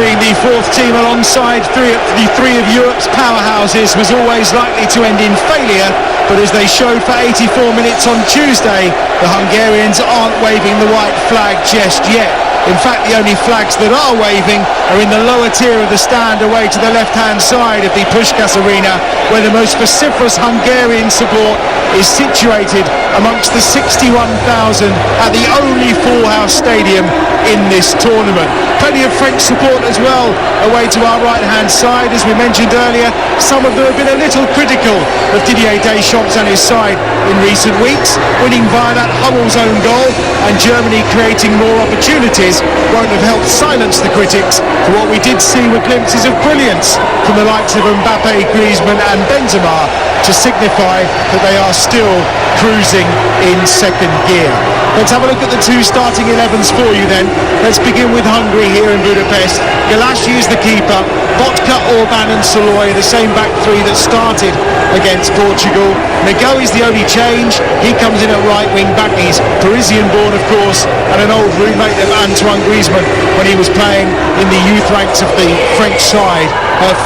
being the fourth team alongside the three of Europe's powerhouses was always likely to end in failure, but as they showed for 84 minutes on Tuesday, the Hungarians aren't waving the white flag just yet. In fact, the only flags that are waving are in the lower tier of the stand away to the left-hand side of the Puskás Arena, where the most vociferous Hungarian support is situated amongst the 61,000 at the only full-house stadium in this tournament. Plenty of French support as well away to our right-hand side. As we mentioned earlier, some of them have been a little critical of Didier Deschamps and his side in recent weeks, winning via that Hummel's own goal, and Germany creating more opportunities won't have helped silence the critics for what we did see with glimpses of brilliance from the likes of Mbappe, Griezmann and Benzema to signify that they are still cruising in second gear. Let's have a look at the two starting 11s for you then. Let's begin with Hungary here in Budapest. Galashi is the keeper. Botka, Orban and Saloy, the same back three that started against Portugal. Nago is the only change. He comes in at right wing back. He's Parisian born, of course, and an old roommate of Antoine Griezmann when he was playing in the youth ranks of the French side.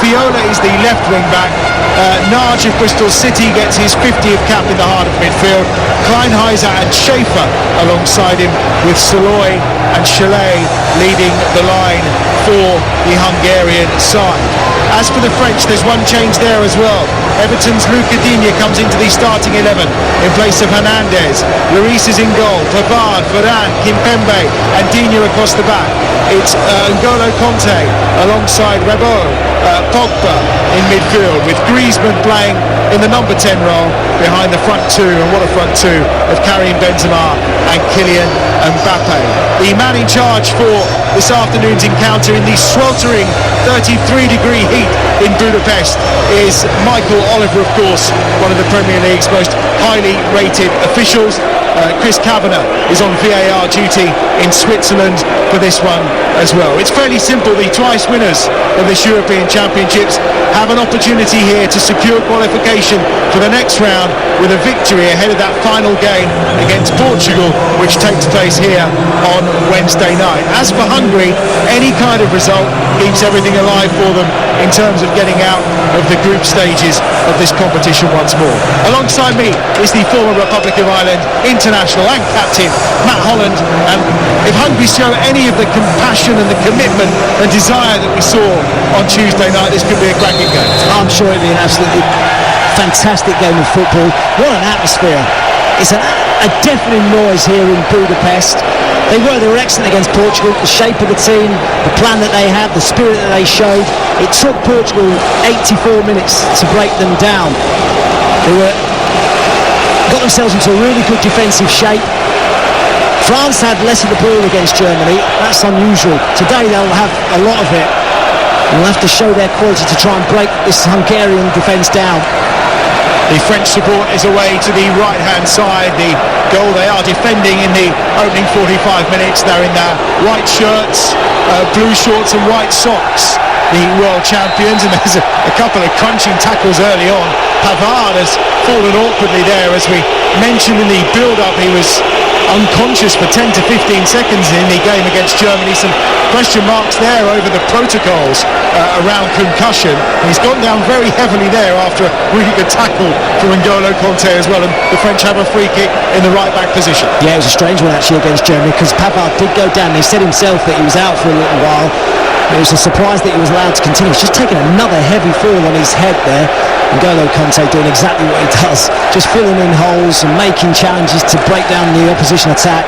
Fiola is the left wing back. Nagy of Bristol City gets his 50th cap in the heart of midfield. Kleinheiser and Schaefer alongside him, with Saloy and Chalet leading the line for the Hungarian side. As for the French, there's one change there as well. Everton's Luca Digne comes into the starting 11 in place of Hernandez. Lloris is in goal. Pavard, Varane, Kimpembe and Digne across the back. It's N'Golo Conte alongside Rabiot, Pogba in midfield, with Griezmann playing in the number 10 role behind the front two, and what a front two of Karim Benzema and Kylian Mbappe. The man in charge for this afternoon's encounter in the sweltering 33-degree heat in Budapest is Michael Oliver, of course, one of the Premier League's most highly rated officials. Chris Kavanagh is on VAR duty in Switzerland for this one as well. It's fairly simple. The twice winners of this European Championships have an opportunity here to secure qualification for the next round with a victory ahead of that final game against Portugal, which takes place here on Wednesday night. As for Hungary, any kind of result keeps everything alive for them in terms of getting out of the group stages of this competition once more. Alongside me is the former Republic of Ireland international and captain Matt Holland, and if Hungary show any of the compassion and the commitment and desire that we saw on Tuesday night, this could be a cracking game. I'm sure it'll be an absolutely fantastic game of football. What an atmosphere. It's a deafening noise here in Budapest. They were excellent against Portugal. The shape of the team, the plan that they had, the spirit that they showed. It took Portugal 84 minutes to break them down. They got themselves into a really good defensive shape. France had less of the ball against Germany. That's unusual. Today they'll have a lot of it. They'll have to show their quality to try and break this Hungarian defence down. The French support is away to the right-hand side. The goal they are defending in the opening 45 minutes. They're in their white shirts, blue shorts and white socks, the world champions, and there's a couple of crunching tackles early on. Pavard has fallen awkwardly there. As we mentioned in the build-up, he was unconscious for 10 to 15 seconds in the game against Germany. Some question marks there over the protocols around concussion. He's gone down very heavily there after a really good tackle from N'Golo Conte as well, and the French have a free kick in the right back position. Yeah, it was a strange one actually against Germany, because Pavard did go down. He said himself that he was out for a little while. It was a surprise that he was allowed to continue. He's just taken another heavy fall on his head there. N'Golo Conte doing exactly what he does, just filling in holes and making challenges to break down the opposition attack.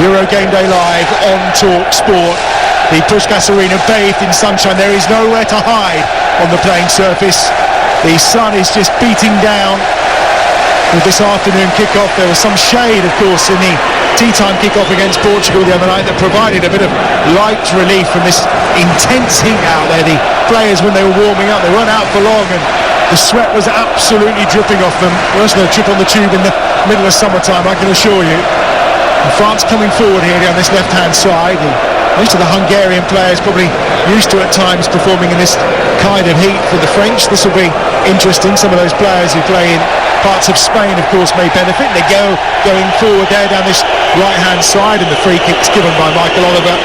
Euro Game Day Live on Talksport. The Puskás Arena bathed in sunshine. There is nowhere to hide on the playing surface. The sun is just beating down. With this afternoon kick-off, there was some shade, of course, in the tea-time kick-off against Portugal the other night that provided a bit of light relief from this intense heat out there. The players, when they were warming up, they weren't out for long, and the sweat was absolutely dripping off them. Worse than a trip on the tube in the middle of summertime, I can assure you. And France coming forward here down this left-hand side. Most of the Hungarian players probably used to at times performing in this kind of heat. For the French, this will be interesting. Some of those players who play in parts of Spain, of course, may benefit. They going forward there down this right-hand side, and the free kick's given by Michael Oliver.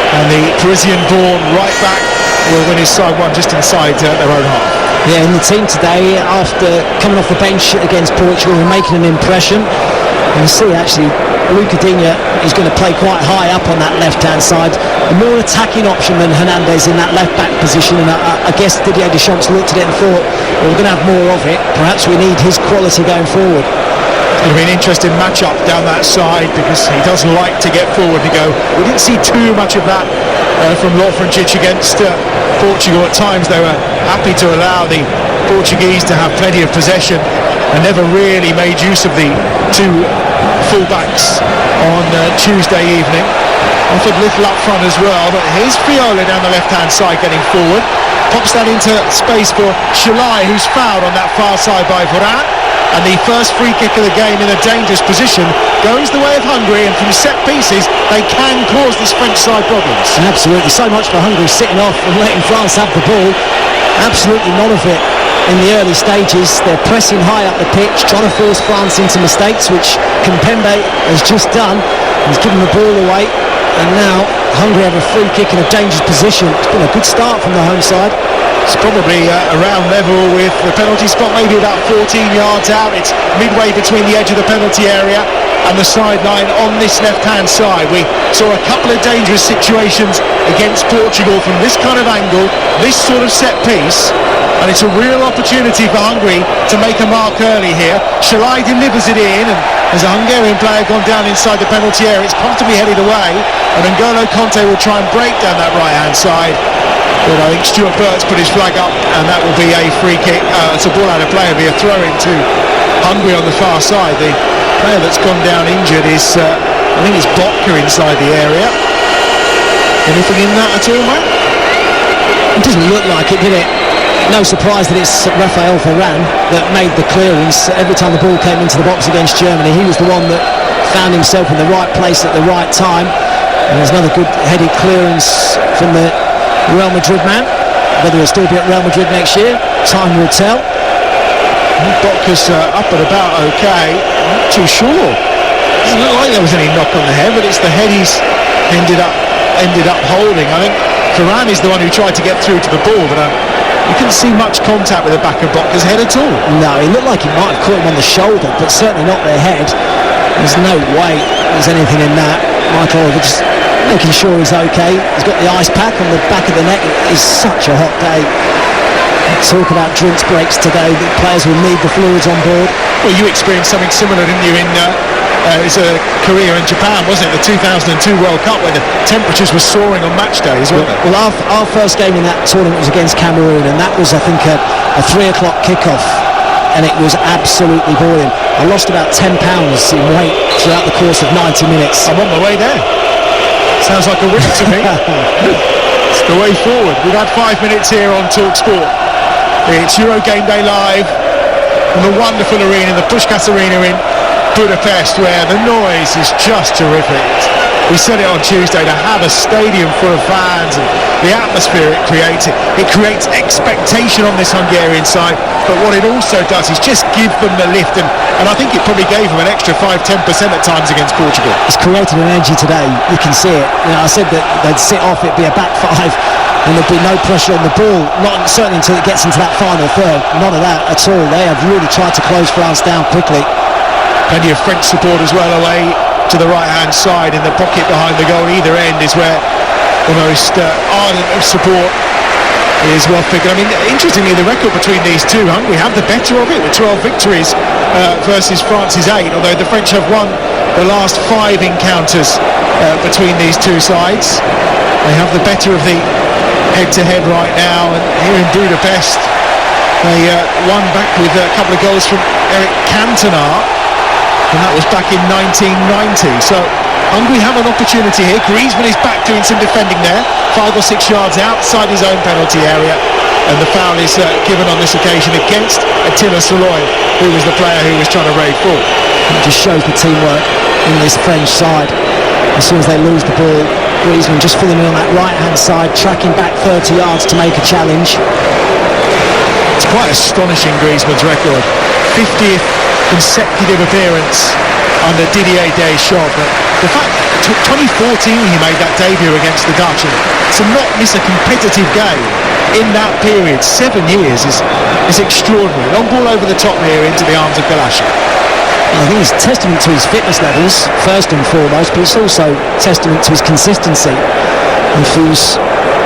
And the Parisian-born right back will win his side one just inside their own half. Yeah, in the team today, after coming off the bench against Portugal and making an impression, and you see actually Luca Digne is going to play quite high up on that left-hand side, a more attacking option than Hernandez in that left-back position, and I guess Didier Deschamps looked at it and thought, well, we're going to have more of it, perhaps we need his quality going forward. It's going to be an interesting match-up down that side because he does like to get forward and go. We didn't see too much of that from Lofrenčić against Portugal. At times they were happy to allow the Portuguese to have plenty of possession and never really made use of the two full-backs on Tuesday evening. Offered little up front as well, but here's Viola down the left-hand side getting forward. Pops that into space for Shalai, who's fouled on that far side by Varane. And the first free kick of the game in a dangerous position goes the way of Hungary, and from set pieces they can cause this French side problems. Absolutely, so much for Hungary sitting off and letting France have the ball. Absolutely none of it in the early stages. They're pressing high up the pitch, trying to force France into mistakes, which Kimpembe has just done. He's given the ball away, and now Hungary have a free kick in a dangerous position. It's been a good start from the home side. It's probably around level with the penalty spot, maybe about 14 yards out. It's midway between the edge of the penalty area and the sideline on this left-hand side. We saw a couple of dangerous situations against Portugal from this kind of angle, this sort of set piece, and it's a real opportunity for Hungary to make a mark early here. Shalai delivers it in, and as a Hungarian player gone down inside the penalty area, it's comfortably headed away, and N'Golo Kanté will try and break down that right-hand side. But I think Stuart Burt's put his flag up, and that will be a free kick. It's a ball out of play. It'll be a throw into Hungary on the far side. The player that's gone down injured is, I think it's Botka inside the area. Anything in that at all, mate? It doesn't look like it, did it? No surprise that it's Raphael Varane that made the clearance. Every time the ball came into the box against Germany, he was the one that found himself in the right place at the right time. And there's another good headed clearance from the Real Madrid man. Whether he'll still be at Real Madrid next year, time will tell. Botka's up and about okay. I'm not too sure. Doesn't look like there was any knock on the head, but it's the head he's ended up holding. I think Varane is the one who tried to get through to the ball, but you couldn't see much contact with the back of Botka's head at all. No, it looked like he might have caught him on the shoulder, but certainly not their head. There's no way there's anything in that. Michael Oliver just making sure he's okay. He's got the ice pack on the back of the neck. It is such a hot day. Talk about drinks breaks today. The players will need the fluids on board. Well, you experienced something similar, didn't you, in Korea and Japan, wasn't it? The 2002 World Cup, where the temperatures were soaring on match days, weren't they? Well, our first game in that tournament was against Cameroon, and that was, I think, a 3 o'clock kickoff, and it was absolutely boiling. I lost about 10 pounds in weight throughout the course of 90 minutes. I'm on my way there. Sounds like a winner to me. It's the way forward. We've had 5 minutes here on Talksport. It's Euro Game Day live from the wonderful arena, the Puskás Arena in Budapest, where the noise is just terrific. We said it on Tuesday, to have a stadium full of fans and the atmosphere it creates expectation on this Hungarian side, but what it also does is just give them the lift, and I think it probably gave them an extra 5-10% at times against Portugal. It's created an energy today, you can see it. You know, I said that they'd sit off, it'd be a back five, and there'd be no pressure on the ball, certainly until it gets into that final third. None of that at all. They have really tried to close France down quickly. Plenty of French support as well away to the right hand side, in the pocket behind the goal either end is where the most ardent of support is well figured. I mean, interestingly, the record between these two, Hungary have the better of it with 12 victories versus France's 8, although the French have won the last 5 encounters between these two sides. They have the better of the head-to-head right now, and here in Budapest they won back with a couple of goals from Eric Cantona, and that was back in 1990. So Hungary have an opportunity here. Griezmann is back doing some defending there, 5 or 6 yards outside his own penalty area, and the foul is given on this occasion against Attila Szalai, who was the player who was trying to raid forward. It just shows the teamwork in this French side. As soon as they lose the ball, Griezmann just filling in on that right hand side, tracking back 30 yards to make a challenge. It's quite astonishing, Griezmann's record. 50th consecutive appearance under Didier Deschamps. But the fact that 2014 he made that debut against the Dutch, and to not miss a competitive game in that period, 7 years, is extraordinary. Long ball over the top here into the arms of Galasha. I think it's a testament to his fitness levels, first and foremost, but it's also a testament to his consistency. If he's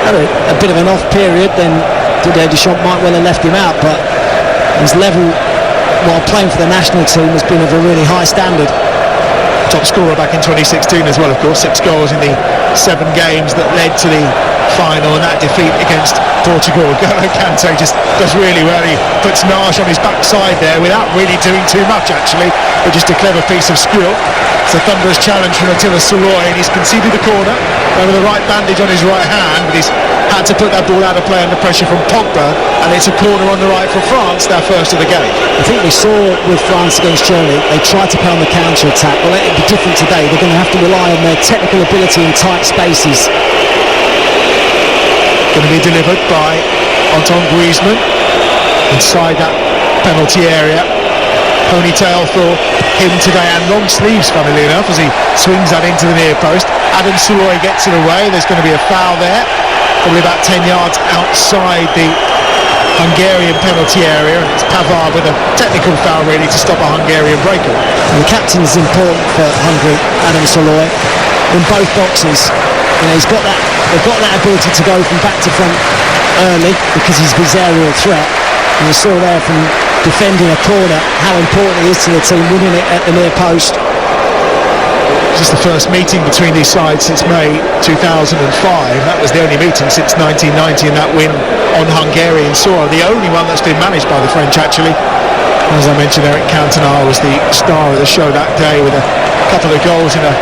had a bit of an off period, then Didier Deschamps might well have left him out, but his level while playing for the national team has been of a really high standard. Top scorer back in 2016 as well, of course. 6 goals in the 7 games that led to the final, and that defeat against Portugal. N'Golo Kante just does really well. He puts Nash on his backside there without really doing too much, actually, but just a clever piece of skill. It's a thunderous challenge from Attila Soloy, and he's conceded the corner over the right bandage on his right hand, but he's had to put that ball out of play under pressure from Pogba, and it's a corner on the right for France, their first of the game. I think we saw with France against Germany, they tried to play on the counter-attack. Well, it'll be different today. They're going to have to rely on their technical ability in tight spaces. Going to be delivered by Antoine Griezmann inside that penalty area. Ponytail for him today, and long sleeves, funnily enough, as he swings that into the near post. Adam Soloy gets it away. There's going to be a foul there, probably about 10 yards outside the Hungarian penalty area, and it's Pavard with a technical foul really to stop a Hungarian breakaway. And the captain's important for Hungary, Adam Soloy, in both boxes. You know, they've got that ability to go from back to front early because he's his aerial threat. And you saw there from defending a corner how important it is to the team winning it at the near post. This is the first meeting between these sides since May 2005. That was the only meeting since 1990, and that win on Hungarian soil, the only one that's been managed by the French, actually. As I mentioned, Eric Cantona was the star of the show that day with a couple of goals in a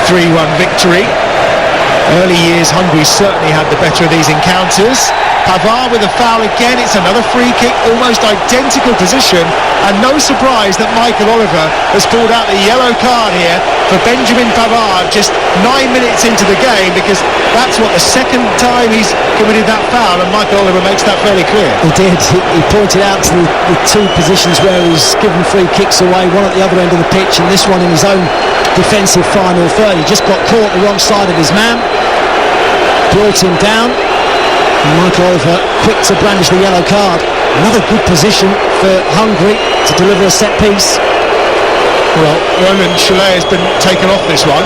3-1 victory. Early years, Hungary certainly had the better of these encounters. Pavard with a foul again. It's another free kick, almost identical position, and no surprise that Michael Oliver has pulled out the yellow card here for Benjamin Pavard just 9 minutes into the game, because that's what the second time he's committed that foul, and Michael Oliver makes that fairly clear. He did. He pointed out to the 2 positions where he's given free kicks away, one at the other end of the pitch and this one in his own defensive final third. He just got caught the wrong side of his man, brought him down, and Michael Oliver quick to brandish the yellow card. Another good position for Hungary to deliver a set piece. Well, Roland Chalet has been taken off this one.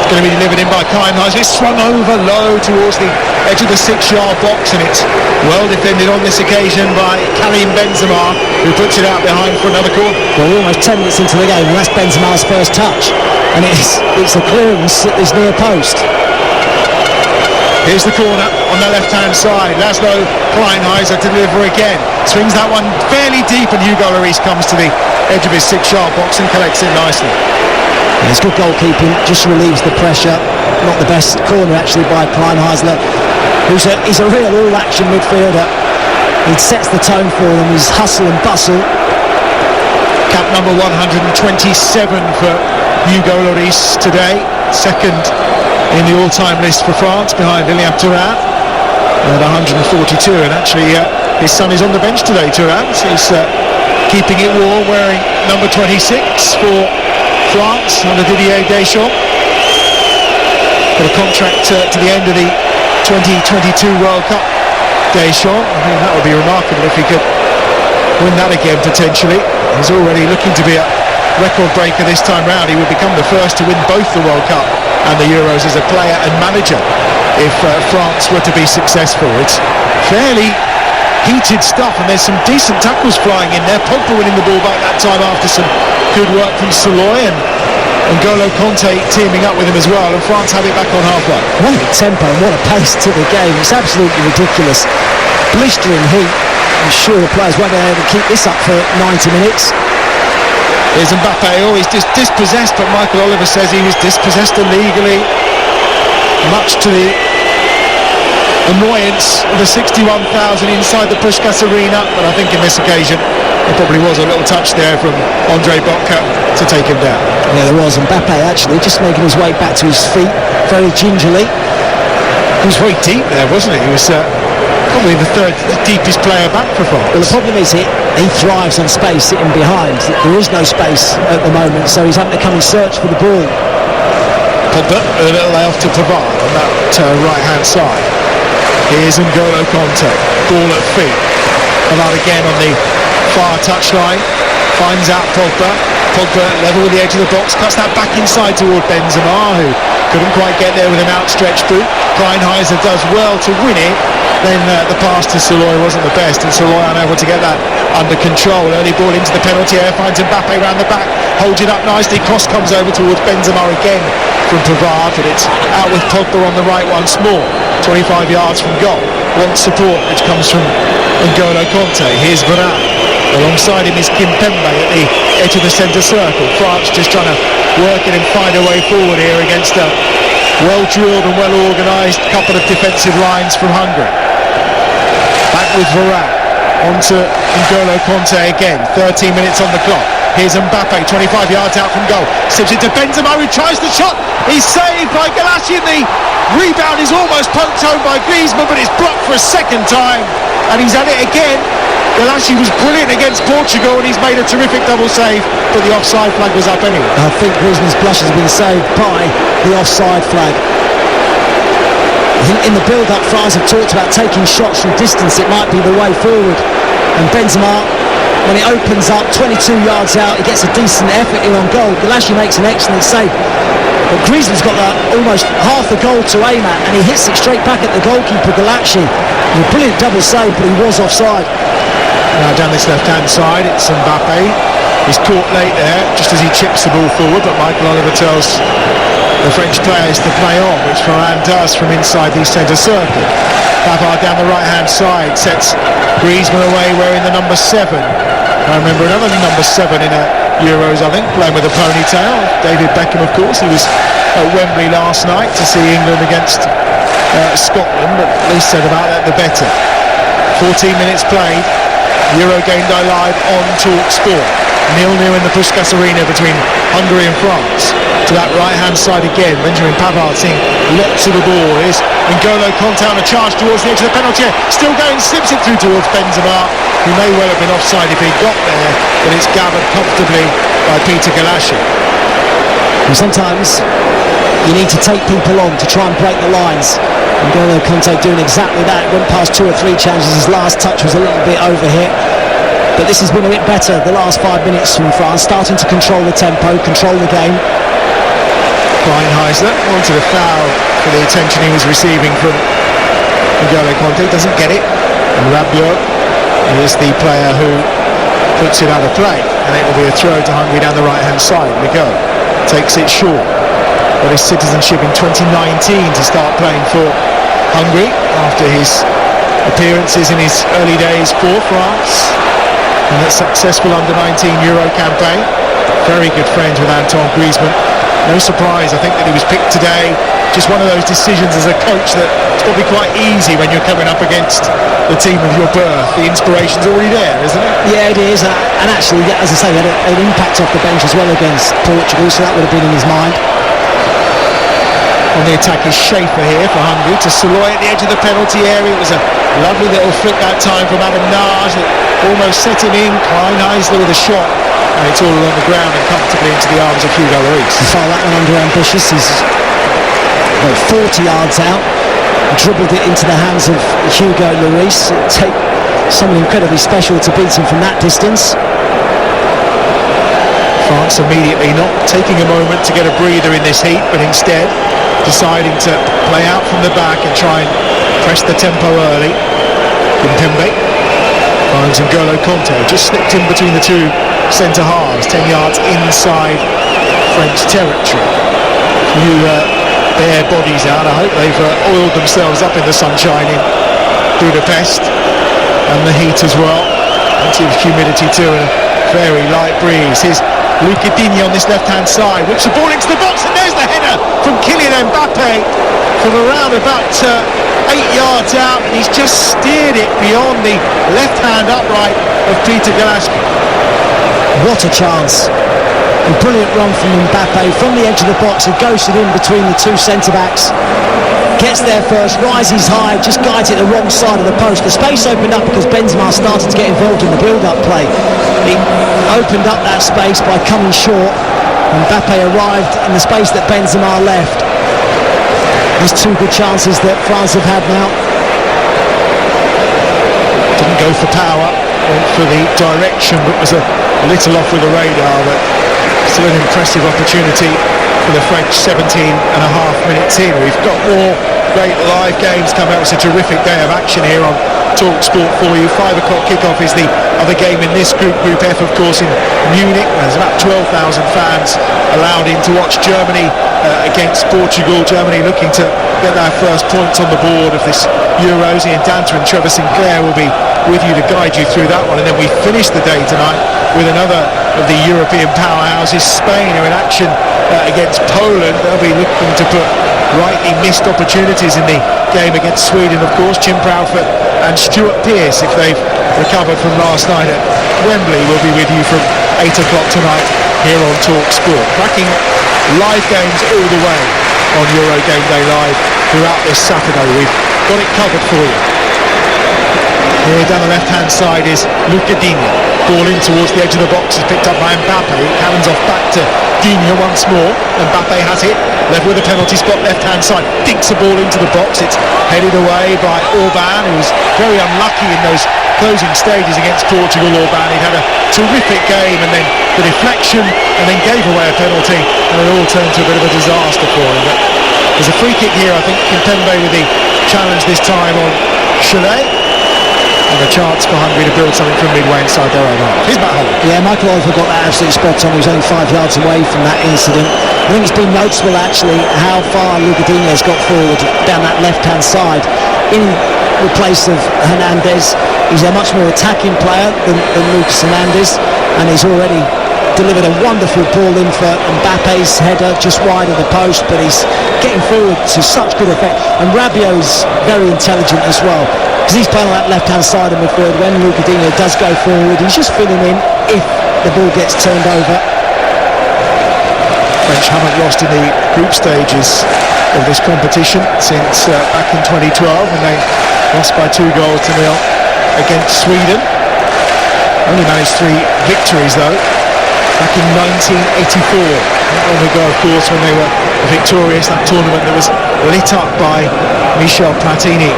It's going to be delivered in by Kleinheis. It's swung over low towards the edge of the 6-yard box, and it's well defended on this occasion by Karim Benzema, who puts it out behind for another corner. Well, we're almost 10 minutes into the game, and that's Benzema's first touch, and it's a clearance at his near post. Here's the corner on the left-hand side. Laszlo Kleinheis to deliver again. Swings that one fairly deep, and Hugo Lloris comes to the edge of his 6-yard box and collects it nicely. Yeah, it's good goalkeeping, just relieves the pressure. Not the best corner actually by Kleinheis, he's a real all-action midfielder. He sets the tone for them, his hustle and bustle. Cap number 127 for Hugo Lloris today. Second in the all-time list for France, behind Lilian Thuram at 142, and actually his son is on the bench today, Thuram. He's keeping it warm, wearing number 26 for France under Didier Deschamps. Got a contract to the end of the 2022 World Cup, Deschamps. I think that would be remarkable if he could win that again potentially. He's already looking to be a record breaker this time round. He would become the first to win both the World Cup and the Euros as a player and manager if France were to be successful. It's fairly heated stuff, and there's some decent tackles flying in there. Pogba winning the ball back that time after some good work from Soloy, and N'Golo Kante teaming up with him as well, and France had it back on halfway. What a tempo and what a pace to the game. It's absolutely ridiculous. Blistering heat. I'm sure the players won't be able to keep this up for 90 minutes. Here's Mbappe. Oh, he's just dispossessed, but Michael Oliver says he was dispossessed illegally, much to the annoyance of the 61,000 inside the Puskás Arena. But I think in this occasion there probably was a little touch there from André Botka to take him down. Yeah, there was. Mbappe actually just making his way back to his feet very gingerly. He was very deep there, wasn't he? He was Probably the third deepest player back for France. Well, the problem is he thrives on space sitting behind. There is no space at the moment, so he's having to come and search for the ball. Pogba, a little layoff to Pavard on that right-hand side. Here's N'Golo Kanté, ball at feet. Pavard again on the far touchline, finds out Pogba. Pogba level with the edge of the box, cuts that back inside toward Benzema, who couldn't quite get there with an outstretched boot. Kleinheiser does well to win it. Then the pass to Soloy wasn't the best, and Soloy unable to get that under control. Early ball into the penalty area, finds Mbappe round the back, holds it up nicely. Cross comes over towards Benzema again from Pavard, but it's out with Pogba on the right once more. 25 yards from goal. Wants support, which comes from N'Golo Kanté. Here's Varane. Alongside him is Kimpembe at the edge of the centre circle. France just trying to work it and find a way forward here against a well-drilled and well-organised couple of defensive lines from Hungary. Back with Varane. On to N'Golo Kanté again. 13 minutes on the clock. Here's Mbappe, 25 yards out from goal. Slips it to Benzema, who tries the shot. He's saved by Galassi, and the rebound is almost poked home by Griezmann, but it's blocked for a second time. And he's at it again. Galassi was brilliant against Portugal, and he's made a terrific double save, but the offside flag was up anyway. I think Griezmann's blush has been saved by the offside flag. I think in the build-up, France have talked about taking shots from distance. It might be the way forward. And Benzema, when it opens up 22 yards out, he gets a decent effort in on goal. Galassi makes an excellent save. But Griezmann's got almost half the goal to aim at, and he hits it straight back at the goalkeeper, Galassi. A brilliant double save, but he was offside. Now down this left-hand side, it's Mbappe. He's caught late there, just as he chips the ball forward, but Michael Oliver tells the French players to play on, which Varane does from inside the centre circle. Pavard down the right-hand side sets Griezmann away wearing the number 7. I remember another number 7 in Euros, I think, playing with a ponytail. David Beckham, of course. He was at Wembley last night to see England against Scotland, but at least said about that the better. 14 minutes played. Eurogame live on Talksport. 0-0 in the Puskás Arena between Hungary and France. To that right-hand side again, Benjamin Pavard seeing lots of the ball. Here's N'Golo Kanté on a charge towards the edge of the penalty area. Still going, slips it through towards Benzema, who may well have been offside if he got there, but it's gathered comfortably by Peter Galassi. And sometimes you need to take people on to try and break the lines. N'Golo Kanté doing exactly that. Went past 2 or 3 chances. His last touch was a little bit over here. But this has been a bit better the last 5 minutes from France, starting to control the tempo, control the game. Kleinheiser wanted a foul for the attention he was receiving from N'Golo Kanté, doesn't get it. And Rabiot is the player who puts it out of play, and it will be a throw to Hungary down the right-hand side. Miguel takes it short. Got his citizenship in 2019 to start playing for Hungary after his appearances in his early days for France in that successful under-19 Euro campaign. Very good friends with Antoine Griezmann. No surprise, I think, that he was picked today. Just one of those decisions as a coach that it's probably quite easy when you're coming up against the team of your birth. The inspiration's already there, isn't it? Yeah, it is. And actually, as I say, he had an impact off the bench as well against Portugal, so that would have been in his mind. On the attack is Schaefer here for Hungary to Soloy at the edge of the penalty area. It was a lovely little flick that time from Adam Naj that almost set him in. Kleinheiser with a shot, and it's all along the ground and comfortably into the arms of Hugo Lloris. He found that one under ambitious. He's 40 yards out, dribbled it into the hands of Hugo Lloris. It'd take someone incredibly special to beat him from that distance. France immediately not taking a moment to get a breather in this heat, but instead deciding to play out from the back and try and press the tempo early. Kimpembe finds N'Golo Kanté, just slipped in between the two centre halves, 10 yards inside French territory. Few bare bodies out. I hope they've oiled themselves up in the sunshine in Budapest and the heat as well. Plenty of humidity too, and a very light breeze. Here's Luca Digne on this left-hand side, whips the ball into the box, and there's the header from Kylian Mbappe from around about 8 yards out, and he's just steered it beyond the left-hand upright of Peter Galassi. What a chance. A brilliant run from Mbappe from the edge of the box. He ghosted in between the two centre-backs. gets there first, rises high, just guides it the wrong side of the post. The space opened up because Benzema started to get involved in the build-up play. He opened up that space by coming short, and Mbappe arrived in the space that Benzema left. There's two good chances that France have had now. Didn't go for power, went for the direction, but was a little off with the radar, but still an impressive opportunity for the French. 17 and a half minutes in. We've got more great live games coming up. It's a terrific day of action here on Talksport for you. 5 o'clock kickoff is the other game in this group F, of course, in Munich. There's about 12,000 fans allowed in to watch Germany against Portugal. Germany looking to get their first points on the board of this Euros. Ian Danter and Trevor Sinclair will be with you to guide you through that one, and then we finish the day tonight with another of the European powerhouses. Spain are in action against Poland. They'll be looking to put rightly missed opportunities in the game against Sweden, of course. Jim Proudfoot and Stuart Pearce, if they've recovered from last night at Wembley, will be with you from 8 o'clock tonight here on Talksport. Cracking live games all the way on Euro Game Day Live throughout this Saturday. We've got it covered for you. Here down the left-hand side is Luca Digne. Ball in towards the edge of the box is picked up by Mbappe. It cannons off back to Digne once more. Mbappe has it, level with the penalty spot, left-hand side. Dinks the ball into the box. It's headed away by Orban, who was very unlucky in those closing stages against Portugal. Orban, he'd had a terrific game, and then the deflection, and then gave away a penalty, and it all turned to a bit of a disaster for him. But there's a free kick here, I think. Kimpembe with the challenge this time on Chalet. And a chance for Hungary to build something from midway inside their own half. He's back home. Yeah, Michael Oliver got that absolutely spot on. He was only 5 yards away from that incident. I think it's been noticeable actually how far Luca Digne has got forward down that left-hand side. In the place of Hernandez, he's a much more attacking player than Lucas Hernandez, and he's already delivered a wonderful ball in for Mbappe's header just wide of the post, but he's getting forward to such good effect. And Rabiot's very intelligent as well, because he's playing on that left-hand side of midfield. When Luca Digne does go forward, he's just filling in if the ball gets turned over. French haven't lost in the group stages of this competition since back in 2012, when they lost by 2 goals to 0 against Sweden. Only managed 3 victories though. Back in 1984, not long ago, of course, when they were victorious, that tournament that was lit up by Michel Platini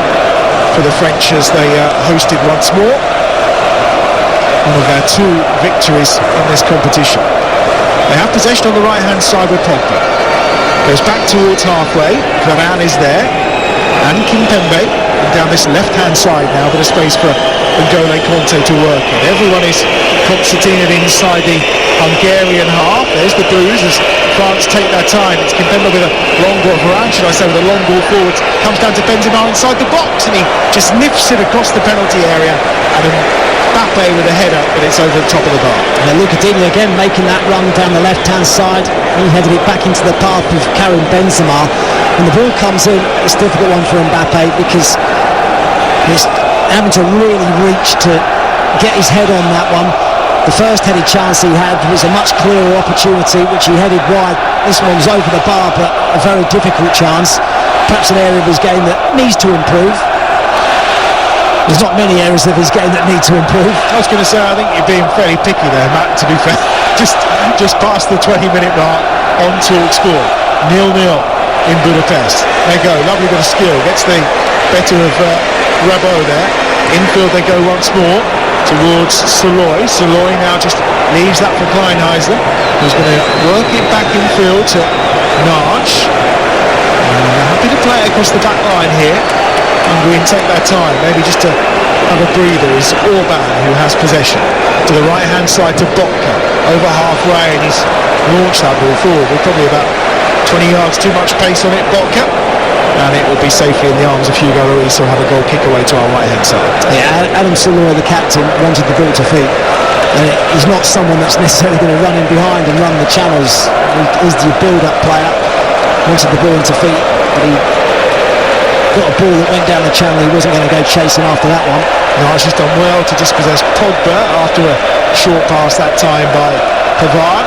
for the French as they hosted once more. One of their 2 victories in this competition. They have possession on the right-hand side with Pogba. Goes back towards halfway. Varane is there, and Kimpembe. And down this left-hand side now, a bit of space for N'Golo Kanté to work in. Everyone is concertinaed inside the Hungarian half. There's the bruise as France take their time. It's Kimpembe with a long ball, Varane should I say, with a long ball forwards. Comes down to Benzema inside the box, and he just nips it across the penalty area. And Mbappe with a header, but it's over the top of the bar. And Luca Digne again making that run down the left-hand side. He headed it back into the path of Karim Benzema. When the ball comes in, it's a difficult one for Mbappe because he's having to really reach to get his head on that one. The first headed chance he had was a much clearer opportunity, which he headed wide. This one was over the bar, but a very difficult chance. Perhaps an area of his game that needs to improve. There's not many areas of his game that need to improve. I was going to say, I think you're being fairly picky there, Matt, to be fair. Just past the 20-minute mark on Talksport. 0-0 in Budapest. They go, lovely bit of skill. Gets the better of Rabiot there. Infield they go once more towards Saloy. Saloy now just leaves that for Kleinheisler, who's going to work it back infield to Narch. Happy to play it across the back line here. Hungary take their time, maybe just to have a breather. Is Orban, who has possession. To the right-hand side to Botka, over halfway, and he's launched that ball forward with probably about 20 yards too much pace on it, Botka. And it will be safely in the arms of Hugo Lloris, who'll have a goal kick away to our right-hand side. Yeah, Adam Saloy, the captain, wanted the ball to feet. He's not someone that's necessarily going to run in behind and run the channels. He's the build-up player. Wanted the ball into feet, but he got a ball that went down the channel. He wasn't going to go chasing after that one. No, she's done well to dispossess Pogba after a short pass that time by Pavard.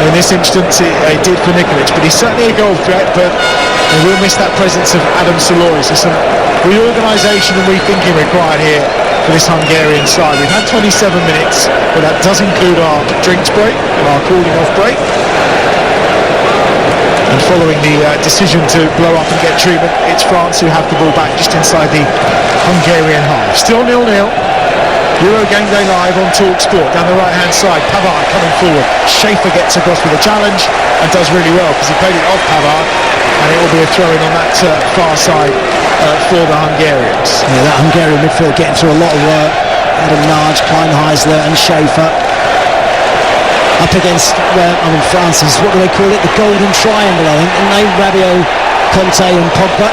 In this instance, it did for Nikolic, but he's certainly a goal threat, but they will miss that presence of Adam Soloris. There's some reorganisation and rethinking required here for this Hungarian side. We've had 27 minutes, but that does include our drinks break and our cooling off break. And following the decision to blow up and get treatment, it's France who have the ball back just inside the Hungarian half. Still 0-0. Euro Game Day Live on Talksport. Down the right-hand side, Pavard coming forward. Schaefer gets across with a challenge and does really well because he played it off Pavard, and it will be a throw-in on that far side for the Hungarians. Yeah, that Hungarian midfield getting through a lot of work. Adam Nagy, Kleinheisler and Schaefer. Up against, France's, what do they call it? The Golden Triangle, I think. And Rabiot, Conte and Pogba.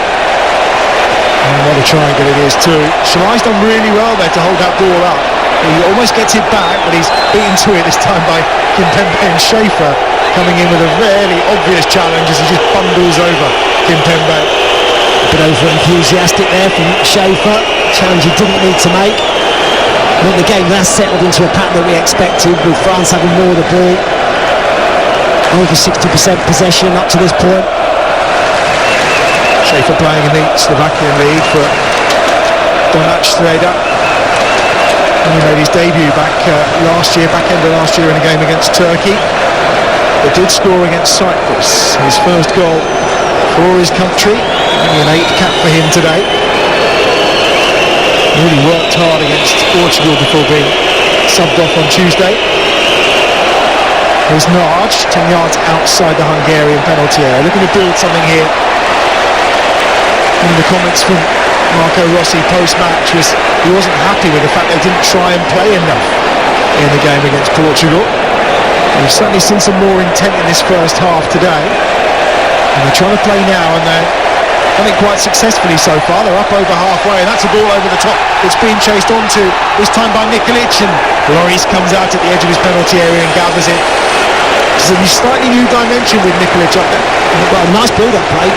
And what a triangle it is too. Shalai's done really well there to hold that ball up. He almost gets it back, but he's beaten to it this time by Kimpembe and Schaefer coming in with a really obvious challenge as he just bundles over Kimpembe. A bit over-enthusiastic there from Schaefer. Challenge he didn't need to make. I think the game has settled into a pattern that we expected, with France having more of the ball. Over 60% possession up to this point. Schaefer playing in the Slovakian league for Donat Streda. He made his debut back end of last year in a game against Turkey. But did score against Cyprus. His first goal for his country. Only an 8th cap for him today. Really worked hard against Portugal before being subbed off on Tuesday. Here's Nagy, 10 yards outside the Hungarian penalty area. Looking to build something here. One of the comments from Marco Rossi post-match was he wasn't happy with the fact they didn't try and play enough in the game against Portugal. We've certainly seen some more intent in this first half today. And they're trying to play now, and they're, I think, quite successfully so far. They're up over halfway, and that's a ball over the top. It's being chased onto, this time by Nikolic, and Lloris comes out at the edge of his penalty area and gathers it. It's a slightly new dimension with Nikolic up there. Well, nice build-up play.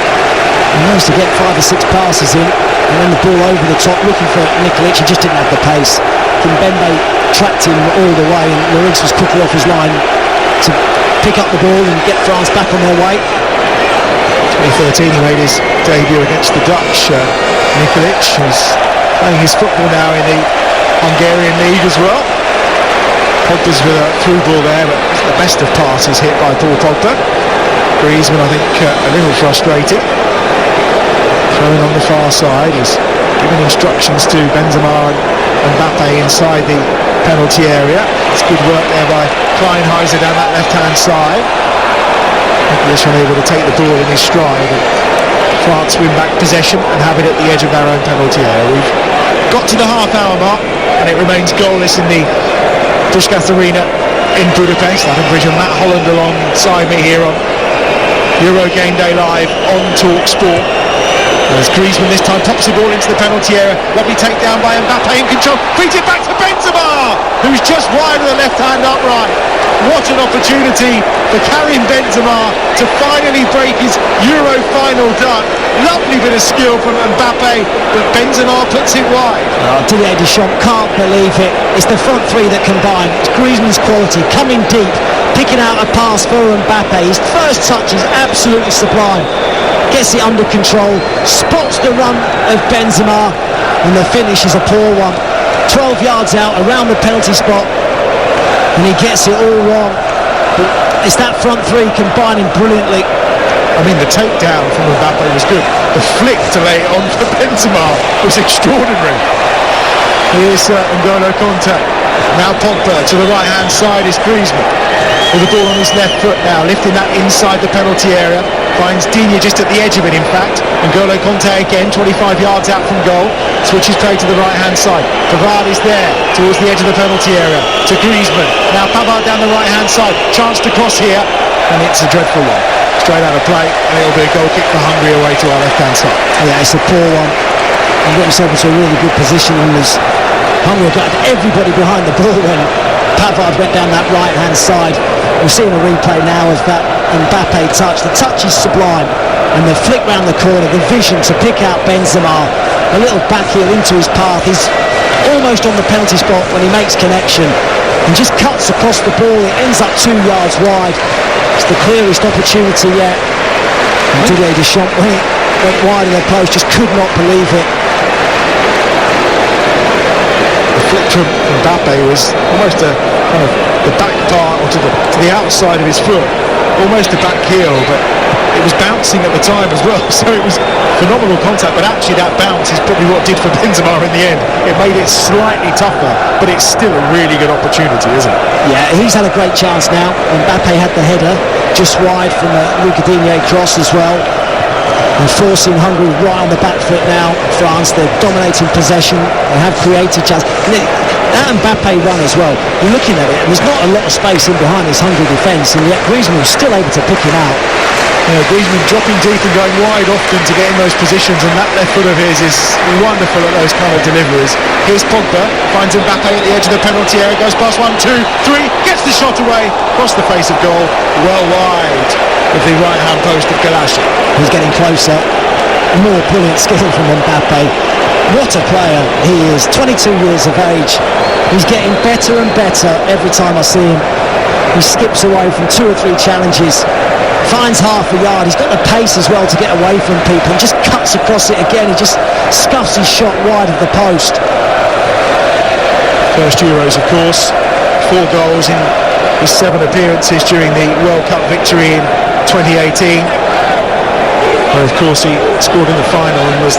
He managed to get 5 or 6 passes in, and then the ball over the top, looking for Nikolic. He just didn't have the pace. Kimpembe tracked him all the way, and Lloris was quickly off his line to pick up the ball and get France back on their way. 2013 he made his debut against the Dutch. Nikolic is playing his football now in the Hungarian league as well. Pogba's with a through ball there, but the best of passes hit by Paul Pogba. Griezmann, I think, a little frustrated. Throwing on the far side, he's giving instructions to Benzema and Mbappe inside the penalty area. It's good work there by Kleinheisler down that left-hand side. Nicholas unable to take the ball in his stride. France win back possession and have it at the edge of their own penalty area. We've got to the half-hour mark, and it remains goalless in the Puskás Arena in Budapest. Adam Bridge and Matt Holland alongside me here on Euro Game Day Live on Talksport. As Griezmann this time pops the ball into the penalty area. Lovely takedown by Mbappe in control. Feeds it back to Benzema, who's just wide with the left hand upright. What an opportunity for Karim Benzema to finally break his Euro final duck. Lovely bit of skill from Mbappe, but Benzema puts it wide. Didier Deschamps can't believe it. It's the front three that combine. It's Griezmann's quality, coming deep, picking out a pass for Mbappe. His first touch is absolutely sublime. Gets it under control, spots the run of Benzema, and the finish is a poor one. 12 yards out around the penalty spot, and he gets it all wrong. But it's that front three combining brilliantly. I mean, the takedown from Mbappe was good. The flick to lay it on for Benzema was extraordinary. Here's N'Golo Kanté. Now Pogba to the right-hand side is Griezmann. With the ball on his left foot now, lifting that inside the penalty area. Finds Digne just at the edge of it, in fact. N'Golo Kanté again, 25 yards out from goal. Switches play to the right-hand side. Pavard is there, towards the edge of the penalty area. To Griezmann. Now Pavard down the right-hand side. Chance to cross here. And it's a dreadful one. Straight out of play. And it'll be a goal kick for Hungary away to our left-hand side. Yeah, it's a poor one. He got himself into a really good position, and Hungary got everybody behind the ball when Pavard went down that right-hand side. We're seeing a replay now of that Mbappe touch. The touch is sublime, and the flick round the corner, the vision to pick out Benzema, a little back heel into his path. He's almost on the penalty spot when he makes connection. and just cuts across the ball. It ends up 2 yards wide. It's the clearest opportunity yet. Didier Deschamps, when it went wide of the post, just could not believe it. The flick from Mbappe was almost a kind of the back part, or to the outside of his foot, almost a back heel, but it was bouncing at the time as well, so it was phenomenal contact. But actually that bounce is probably what did for Benzema in the end. It made it slightly tougher, but it's still a really good opportunity, isn't it? Yeah, he's had a great chance now. Mbappe had the header just wide from the Luca Digne cross as well. They're forcing Hungary right on the back foot now. France, they're dominating possession. They have created chances. That Mbappe run as well, you're looking at it, and there's not a lot of space in behind this Hungary defence, and yet Griezmann was still able to pick him out. Griezmann dropping deep and going wide often to get in those positions, and that left foot of his is wonderful at those kind of deliveries. Here's Pogba, finds Mbappe at the edge of the penalty area, goes past 1, 2, 3, gets the shot away, across the face of goal, well wide of the right-hand post of Galassi. He's getting closer, more brilliant skill from Mbappe. What a player he is, 22 years of age. He's getting better and better every time I see him. He skips away from 2 or 3 challenges, finds half a yard. He's got the pace as well to get away from people, and just cuts across it again. He just scuffs his shot wide of the post. First Euros, of course, 4 goals in his 7 appearances during the World Cup victory in 2018. Well, of course, he scored in the final and was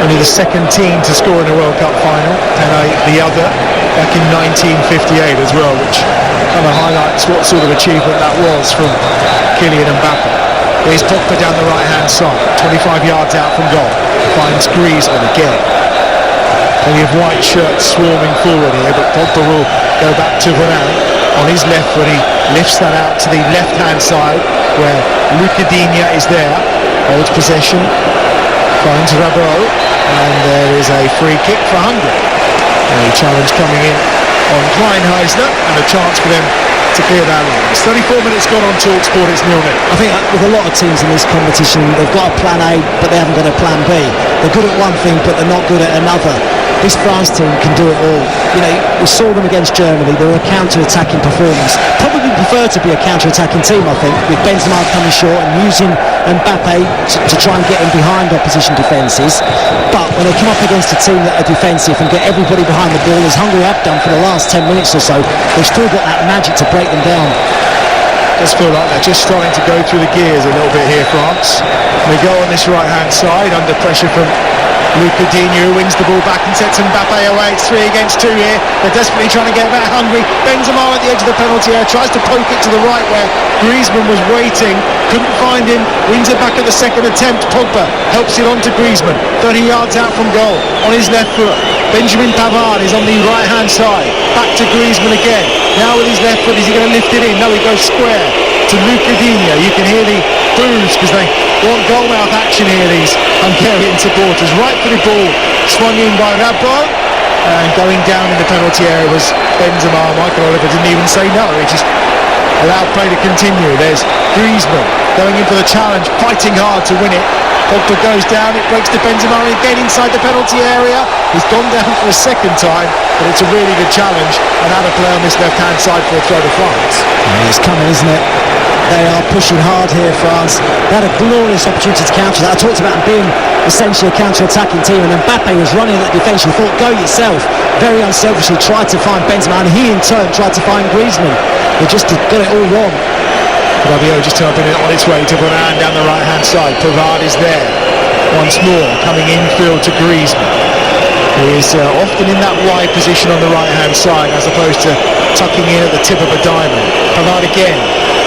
only the second team to score in a World Cup final. Pele, the other, back in 1958 as well, which kind of highlights what sort of achievement that was from Kylian Mbappe. Here's Pogba down the right-hand side, 25 yards out from goal. Finds Griezmann again. Plenty of white shirts swarming forward here, but Pogba will go back to Varane. On his left foot, he lifts that out to the left-hand side, where Luca Digne is there, holds possession, finds Rabiot, and there is a free kick for Hungary. A challenge coming in on Kleinheisler, and a chance for them to clear that line. It's 34 minutes gone on Talksport, it's 0-0. I think with a lot of teams in this competition, they've got a plan A, but they haven't got a plan B. They're good at one thing, but they're not good at another. This France team can do it all. You know, we saw them against Germany. They were a counter-attacking performance. Probably prefer to be a counter-attacking team, I think, with Benzema coming short and using Mbappe to try and get in behind opposition defences. But when they come up against a team that are defensive and get everybody behind the ball, as Hungary have done for the last 10 minutes or so, they've still got that magic to break them down. Does feel like they're just starting to go through the gears a little bit here, France. They go on this right-hand side under pressure from Luca Digne, who wins the ball back and sets Mbappe away. It's 3 against 2 here. They're desperately trying to get back Hungary. Benzema at the edge of the penalty area, tries to poke it to the right where Griezmann was waiting, couldn't find him, wins it back at the second attempt. Pogba helps it on to Griezmann, 30 yards out from goal, on his left foot. Benjamin Pavard is on the right-hand side, back to Griezmann again. Now with his left foot, is he going to lift it in? No, he goes square to Luca Digne. You can hear the boos because they want goal-mouth action here, these Hungarian supporters. Right-footed ball swung in by Rabiot, and going down in the penalty area was Benzema. Michael Oliver didn't even say no, he just allowed play to continue. There's Griezmann going in for the challenge, fighting hard to win it. Pogba goes down, it breaks to Benzema again inside the penalty area. He's gone down for a second time, but it's a really good challenge, and out of play on this left-hand side for a throw to France. It's coming, isn't it? They are pushing hard here, France. They had a glorious opportunity to counter that. I talked about them being essentially a counter-attacking team, and Mbappe was running at the defence. You thought, go yourself. Very unselfishly tried to find Benzema, and he in turn tried to find Griezmann. They just got it all wrong. Rabiot just helping it on its way to Varane down the right-hand side. Pavard is there once more, coming infield to Griezmann, who is often in that wide position on the right-hand side as opposed to tucking in at the tip of a diamond. Pavard again,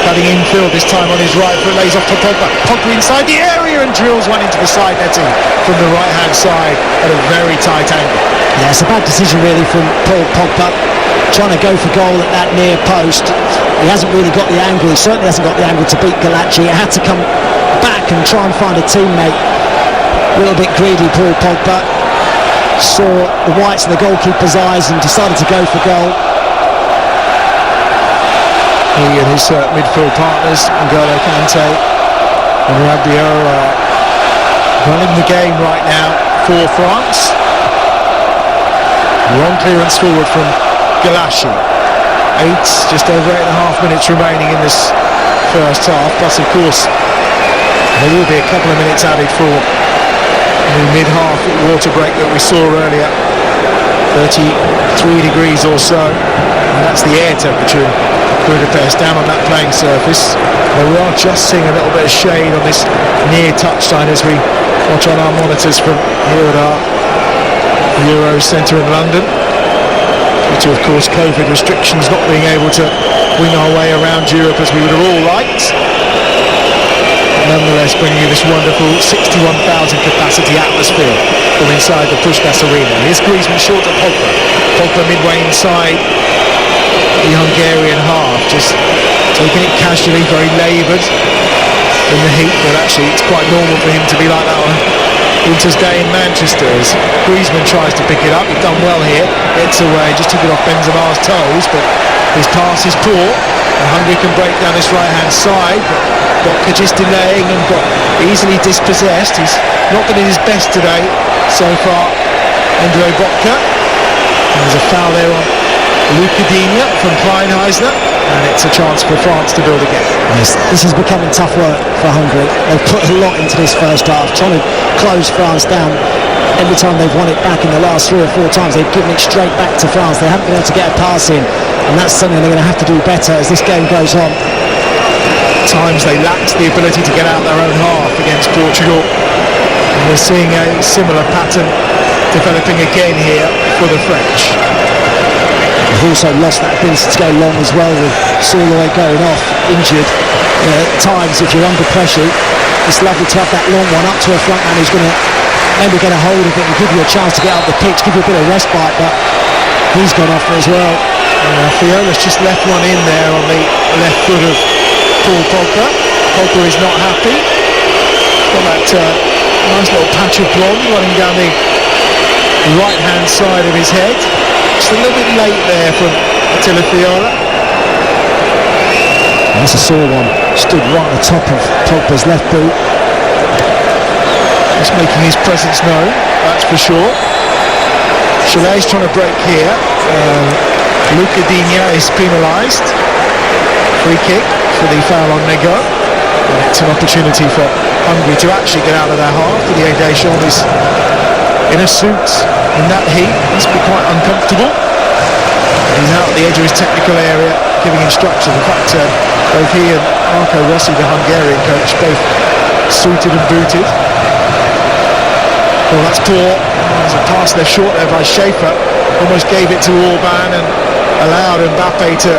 cutting infield, this time on his right foot, lays off to Pogba. Pogba inside the area and drills one into the side netting from the right-hand side at a very tight angle. Yeah, it's a bad decision really from Paul Pogba, trying to go for goal at that near post. He hasn't really got the angle. He certainly hasn't got the angle to beat Galassi. He had to come back and try and find a teammate. A little bit greedy, Paul Pogba. Saw the whites of the goalkeeper's eyes and decided to go for goal. He and his midfield partners, N'Golo Kante and Rabiot, are running the game right now for France. Long clearance forward from Galashi. Just over 8.5 minutes remaining in this first half, plus of course there will be a couple of minutes added for the mid-half water break that we saw earlier. 33 degrees or so, and that's the air temperature in Budapest down on that playing surface. But we are just seeing a little bit of shade on this near touchline as we watch on our monitors from here at our Euro Centre in London, due to of course COVID restrictions, not being able to wing our way around Europe as we would have all liked. Nonetheless, bringing you this wonderful 61,000 capacity atmosphere from inside the Puskás Arena. Here's Griezmann short to Pogba. Pogba midway inside the Hungarian half, just taking it casually, very laboured in the heat, but actually it's quite normal for him to be like that on winter's day in Manchester. As Griezmann tries to pick it up, he's done well here, gets away, just took it off Benzema's toes, but his pass is poor, and Hungary can break down this right hand side, but Botka just delaying and got easily dispossessed. He's not been in his best today so far, Andrei Botka. And there's a foul there on Lukadinia from Kleinheisler, and it's a chance for France to build again. Yes, this is becoming tough work for Hungary. They've put a lot into this first half, trying to close France down. Every time they've won it back in the last 3 or 4 times, they've given it straight back to France. They haven't been able to get a pass in, and that's something they're going to have to do better as this game goes on. At times they lacked the ability to get out their own half against Portugal, and we're seeing a similar pattern developing again here for the French. They've also lost that ability to go long as well, with Soloy going off injured. At times, if you're under pressure, it's lovely to have that long one up to a front man who's going to maybe get a hold of it and give you a chance to get up the pitch, give you a bit of respite, but he's gone off as well. Fiola's just left one in there on the left foot of Paul Pogba. Pogba is not happy. Got that nice little patch of blonde running down the right hand side of his head. Just a little bit late there from Attila Fiola. That's a sore one. Stood right on the top of Pogba's left boot. Just making his presence known, that's for sure. Chalet's trying to break here. Lukadinia is penalised. Free kick for the foul on Nego. And it's an opportunity for Hungary to actually get out of their half. Didier Deschamps is in a suit in that heat. Must be quite uncomfortable. He's out at the edge of his technical area giving instructions. In fact, both he and Marco Rossi, the Hungarian coach, both suited and booted. Well, that's poor. There's a pass there short there by Schaefer. Almost gave it to Orban and allowed Mbappe to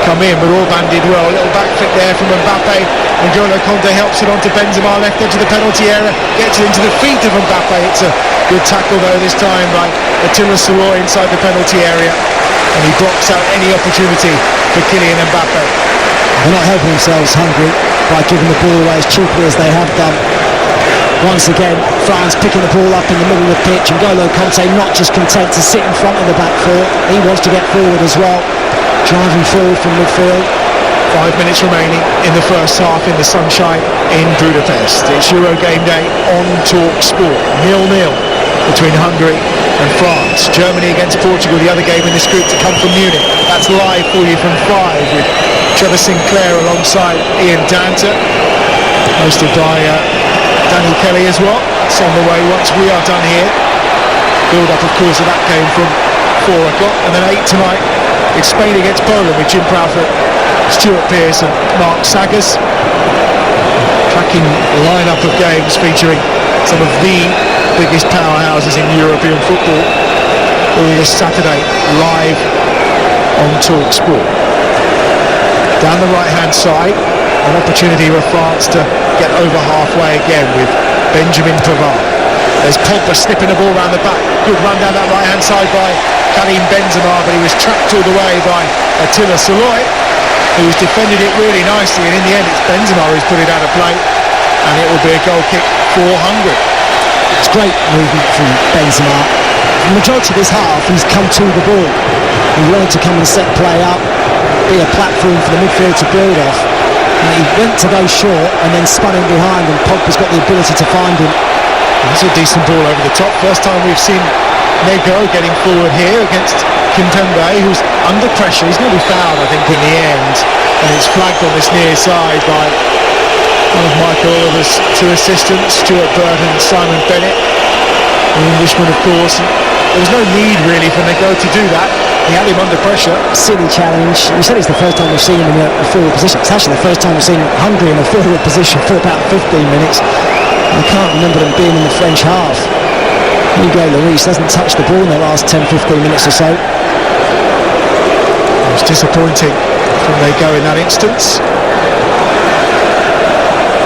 come in, but Orban did well. A little back flick there from Mbappe. And N'Golo Conte helps it onto Benzema, left edge of the penalty area, gets it into the feet of Mbappe. It's a good tackle though this time by Attila Soloy inside the penalty area, and he blocks out any opportunity for Kylian Mbappe. They're not helping themselves, Hungary, by giving the ball away as cheaply as they have done. Once again, France picking the ball up in the middle of the pitch, and N'Golo Conte not just content to sit in front of the back four, he wants to get forward as well, driving forward from midfield. 5 minutes remaining in the first half in the sunshine in Budapest. It's Euro game day on Talksport. 0-0 between Hungary and France. Germany against Portugal, the other game in this group to come from Munich. That's live for you from 5 with Trevor Sinclair alongside Ian Danter, hosted by Daniel Kelly as well. It's on the way once we are done here. Build up of course of that game from 4 o'clock, and then 8 tonight it's Spain against Poland with Jim Proudfoot, Stuart Pearce and Mark Saggers. Cracking lineup of games featuring some of the biggest powerhouses in European football all this Saturday live on Talksport. Down the right hand side, an opportunity for France to get over halfway again with Benjamin Pavard. There's Pogba snipping the ball around the back. Good run down that right hand side by Karim Benzema, but he was trapped all the way by Attila Soloy, who's defended it really nicely, and in the end it's Benzema who's put it out of play, and it will be a goal kick for Hungary. It's great movement from Benzema. The majority of this half he's come to the ball. He wanted to come and set play up, be a platform for the midfield to build off, and he went to go short and then spun in behind, and Pogba's got the ability to find him. That's a decent ball over the top. First time we've seen Nego getting forward here against Kimpembe, who's under pressure. He's going to be fouled, I think, in the end, and it's flagged on this near side by one of Michael Oliver's two assistants, Stuart Bird and Simon Bennett, the Englishman, of course. There was no need really for Neko to do that. He had him under pressure. Silly challenge. You said it's the first time we've seen him in a forward position. It's actually the first time we've seen Hungary in a forward position for about 15 minutes. I can't remember them being in the French half. Hugo Lloris hasn't touched the ball in the last 10-15 minutes or so. It was disappointing from they go in that instance.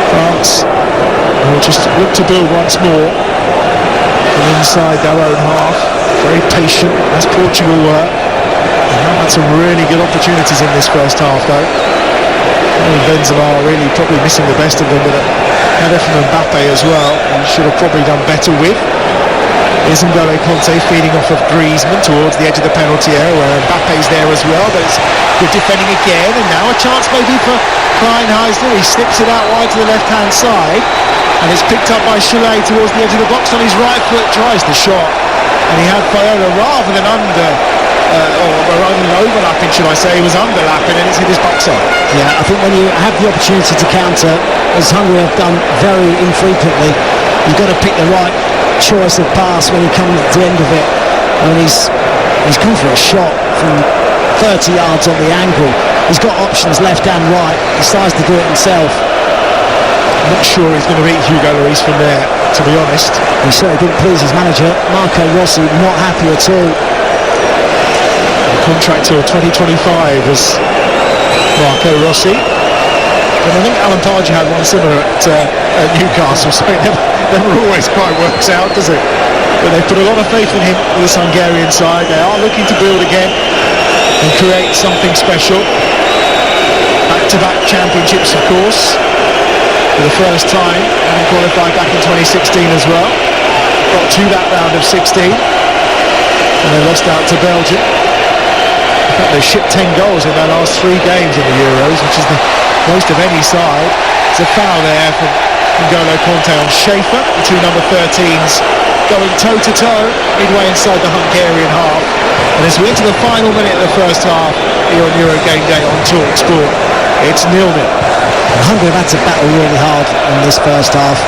France will just look to build once more from inside their own half. Very patient, as Portugal were. They have had some really good opportunities in this first half, though. Benzema really probably missing the best of them, with a header from Mbappe as well. He should have probably done better with. Here's N'Golo Conte feeding off of Griezmann towards the edge of the penalty area, where Mbappe's there as well, but it's good defending again, and now a chance maybe for Kleinheisler. He slips it out wide to the left-hand side, and it's picked up by Chalet towards the edge of the box on his right foot, tries the shot, and he had Fayola rather than overlapping, should I say. He was underlapping, and it's hit his backside. Yeah, I think when you have the opportunity to counter, as Hungary have done very infrequently, you've got to pick the right choice of pass when he comes to the end of it. And he's gone for a shot from 30 yards on the angle. He's got options left and right. He decides to do it himself. I'm not sure he's going to beat Hugo Lloris from there, to be honest. He certainly didn't please his manager, Marco Rossi, not happy at all. The contract till 2025 was Marco Rossi. But I think Alan Pardew had one similar at Newcastle, so it never always quite works out, does it? But they've put a lot of faith in him with this Hungarian side. They are looking to build again and create something special. Back-to-back championships, of course, for the first time, and qualified back in 2016 as well. Got to that round of 16, and they lost out to Belgium. In fact, they've shipped 10 goals in their last 3 games in the Euros, which is the most of any side. There's a foul there from N'Golo Conte on Schaefer, the two number 13s going toe-to-toe midway inside the Hungarian half. And as we enter the final minute of the first half here on Euro Game Day on Talksport, it's 0-0. Hungary have had to battle really hard in this first half.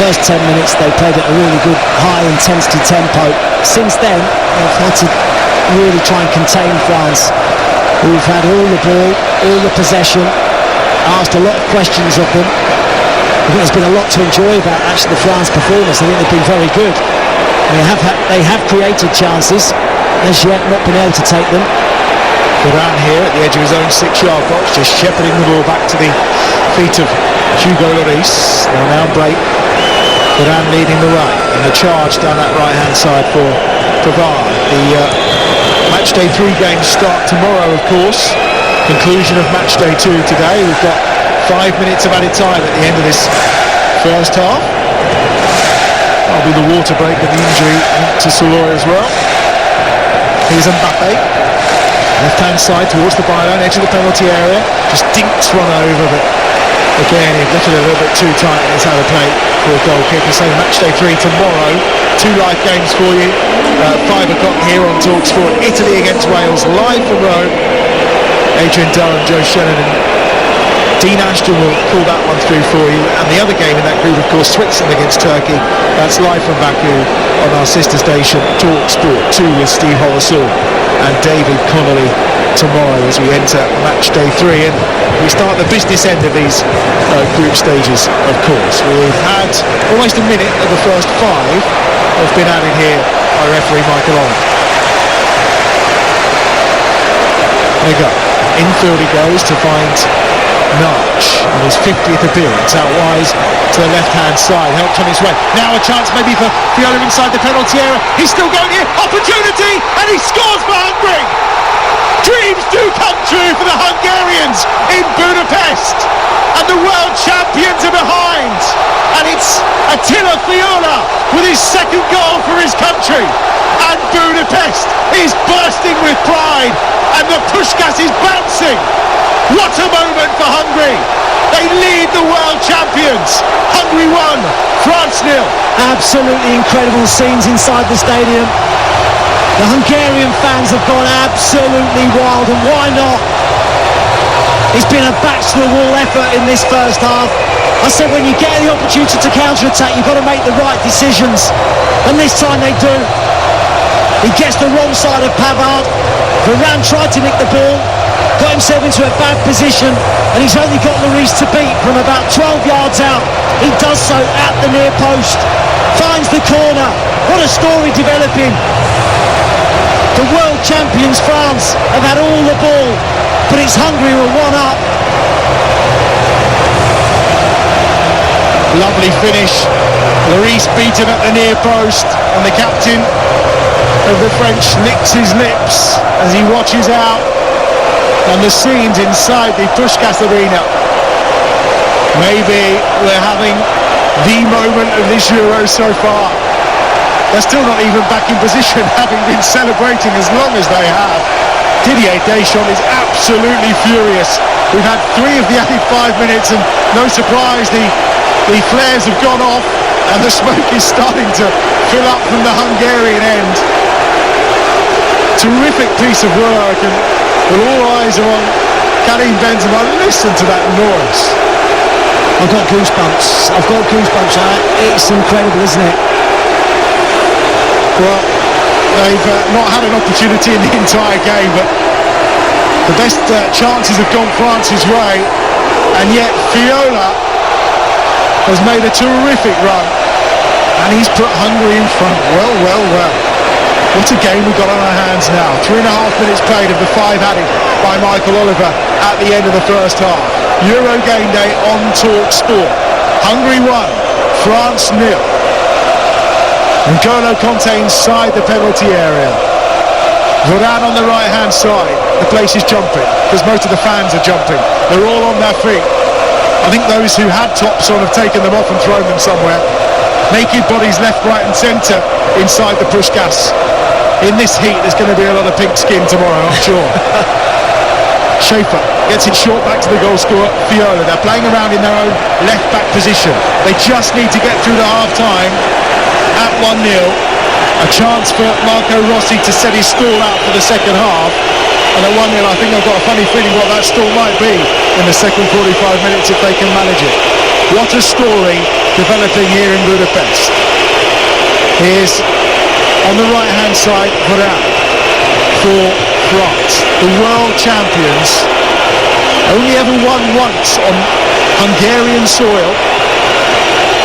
First 10 minutes they played at a really good high intensity tempo. Since then they've had to really try and contain France, who've had all the ball, all the possession, asked a lot of questions of them. I think there's been a lot to enjoy about actually the France performance. I think they've been very good. They have created chances, as yet not been able to take them. Duran here at the edge of his own 6-yard box, just shepherding the ball back to the feet of Hugo Lloris. Now break. Duran leading the way, and the charge down that right-hand side for Pavard. The Matchday 3 games start tomorrow, of course. Conclusion of Matchday 2 today. We've got 5 minutes of added time at the end of this first half. That'll be the water break with the injury to Soloy as well. Here's Mbappe. Left-hand side towards the byline, edge of the penalty area. Just dinks one over, but again, he lifted a little bit too tight and it's out of play for a goal kick. So Matchday 3 tomorrow. 2 live games for you. 5 o'clock here on Talksport. Italy against Wales, live from Rome. Adrian Durham, Joe Shannon and Dean Ashton will call that one through for you. And the other game in that group, of course, Switzerland against Turkey. That's live from Baku on our sister station, Talksport 2, with Steve Hollisaw and David Connolly tomorrow as we enter match day 3. And we start the business end of these group stages, of course. We've had almost a minute of the first 5 have been added here by referee Michael Oliver. There you go. Infield he goes to find Narch on his 50th appearance, out wide to the left-hand side, helped on his way. Now a chance maybe for Viola inside the penalty area. He's still going here, opportunity, and he scores for Hungary! Dreams do come true for the Hungarians in Budapest, and the world champions are behind, and it's Attila Viola with his second goal for his country, and Budapest is bursting with pride, and the Puskás is bouncing. What a moment for Hungary! They lead the world champions. Hungary 1, France 0. Absolutely incredible scenes inside the stadium. The Hungarian fans have gone absolutely wild, and why not? It's been a backs-to-the-wall effort in this first half. I said when you get the opportunity to counter-attack, you've got to make the right decisions. And this time they do. He gets the wrong side of Pavard. Varane tried to nick the ball, got himself into a bad position, and he's only got Lloris to beat from about 12 yards out. He does so at the near post. Finds the corner. What a story developing. The world champions France have had all the ball, but it's Hungary who are one up. Lovely finish. Lloris beaten at the near post, and the captain of the French licks his lips as he watches out on the scenes inside the Puskás Arena. Maybe we're having the moment of this Euro so far. They're still not even back in position, having been celebrating as long as they have. Didier Deschamps is absolutely furious. We've had 3 of the added 5 minutes, and no surprise, the flares have gone off and the smoke is starting to fill up from the Hungarian end. Terrific piece of work, and all eyes are on Karim Benzema. Listen to that noise. I've got goosebumps. It's incredible, isn't it? Well, they've not had an opportunity in the entire game, but the best chances have gone France's way, and yet Fiola has made a terrific run, and he's put Hungary in front. Well. What a game we've got on our hands now. 3.5 minutes played of the 5 added by Michael Oliver at the end of the first half. Euro Game Day on Talksport. Hungary 1, France 0. N'Golo Kanté inside the penalty area. Varane on the right hand side. The place is jumping because most of the fans are jumping. They're all on their feet. I think those who had tops on have taken them off and thrown them somewhere. Naked bodies left, right and centre inside the Puskás. In this heat there's going to be a lot of pink skin tomorrow, I'm sure. Schaefer gets it short back to the goal scorer, Fiola. They're playing around in their own left back position. They just need to get through the half time at 1-0. A chance for Marco Rossi to set his stall out for the second half. And at 1-0 I think I've got a funny feeling what that stall might be in the second 45 minutes if they can manage it. What a story developing here in Budapest. Here's on the right hand side Varane for France. The world champions only ever won once on Hungarian soil,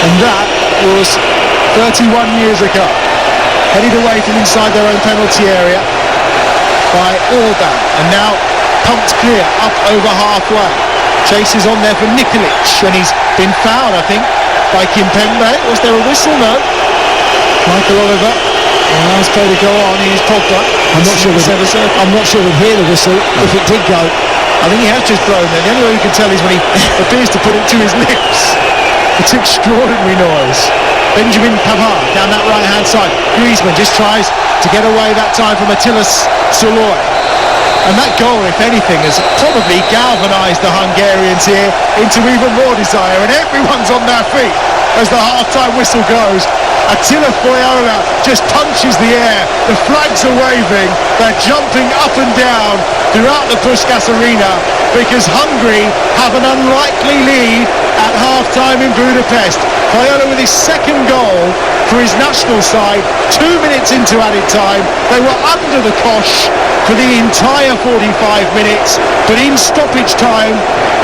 and that was 31 years ago. Headed away from inside their own penalty area by Orban, and now pumped clear up over halfway. Chases on there for Nikolic, and he's been fouled, I think, by Kimpembe. Was there a whistle? No. Michael Oliver allows play to go on. He's Pogba. I'm not sure we'd hear the whistle if it did go. I think he has just blown there. The only way you can tell is when he appears to put it to his lips. It's extraordinary noise. Benjamin Pavard down that right hand side. Griezmann just tries to get away that time from Attilas Soloy. And that goal, if anything, has probably galvanised the Hungarians here into even more desire, and everyone's on their feet as the half-time whistle goes. Attila Fiola just punches the air, the flags are waving, they're jumping up and down throughout the Puskás Arena because Hungary have an unlikely lead at half-time in Budapest. Fiola with his second goal for his national side, 2 minutes into added time. They were under the cosh for the entire 45 minutes, but in stoppage time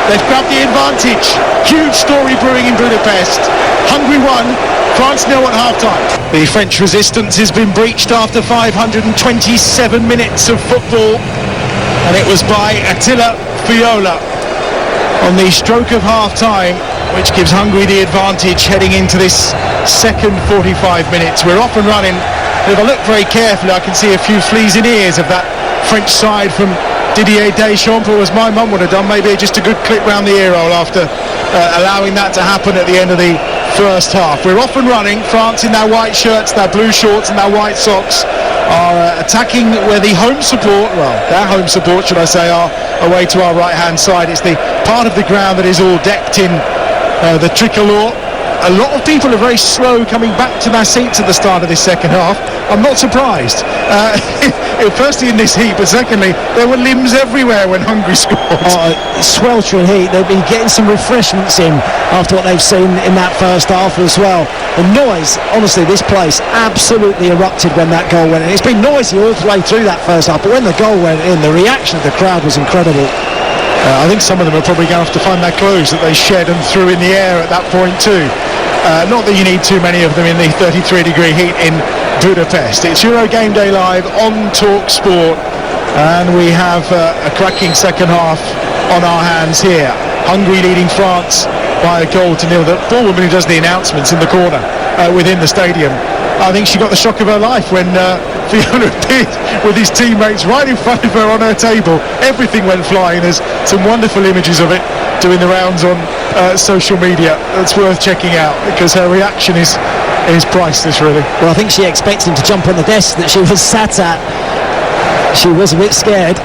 they've grabbed the advantage. Huge story brewing in Budapest. Hungary 1, France 0 at half-time. The French resistance has been breached after 527 minutes of football, and it was by Attila Fiola on the stroke of half-time, which gives Hungary the advantage heading into this second 45 minutes. We're off and running. If I look very carefully, I can see a few fleas in ears of that French side from Didier Deschamps, or as my mum would have done, maybe just a good clip round the ear hole after allowing that to happen at the end of the first half. We're off and running. France in their white shirts, their blue shorts and their white socks are attacking where the home support, well, their home support should I say, are away to our right hand side. It's the part of the ground that is all decked in the tricolour, a lot of people are very slow coming back to their seats at the start of this second half. I'm not surprised. Firstly in this heat, but secondly, there were limbs everywhere when Hungary scored. Sweltering heat. They'll be getting some refreshments in after what they've seen in that first half as well. The noise, honestly, this place absolutely erupted when that goal went in. It's been noisy all the way through that first half, but when the goal went in, the reaction of the crowd was incredible. I think some of them are probably going to have to find their clothes that they shed and threw in the air at that point too. Not that you need too many of them in the 33-degree heat in Budapest. It's Euro Game Day Live on Talksport, and we have a cracking second half on our hands here. Hungary leading France by 1-0. The poor woman who does the announcements in the corner within the stadium, I think she got the shock of her life when Fiona appeared with his teammates right in front of her on her table. Everything went flying. There's some wonderful images of it doing the rounds on social media. It's worth checking out because her reaction is priceless, really. Well, I think she expected him to jump on the desk that she was sat at. She was a bit scared.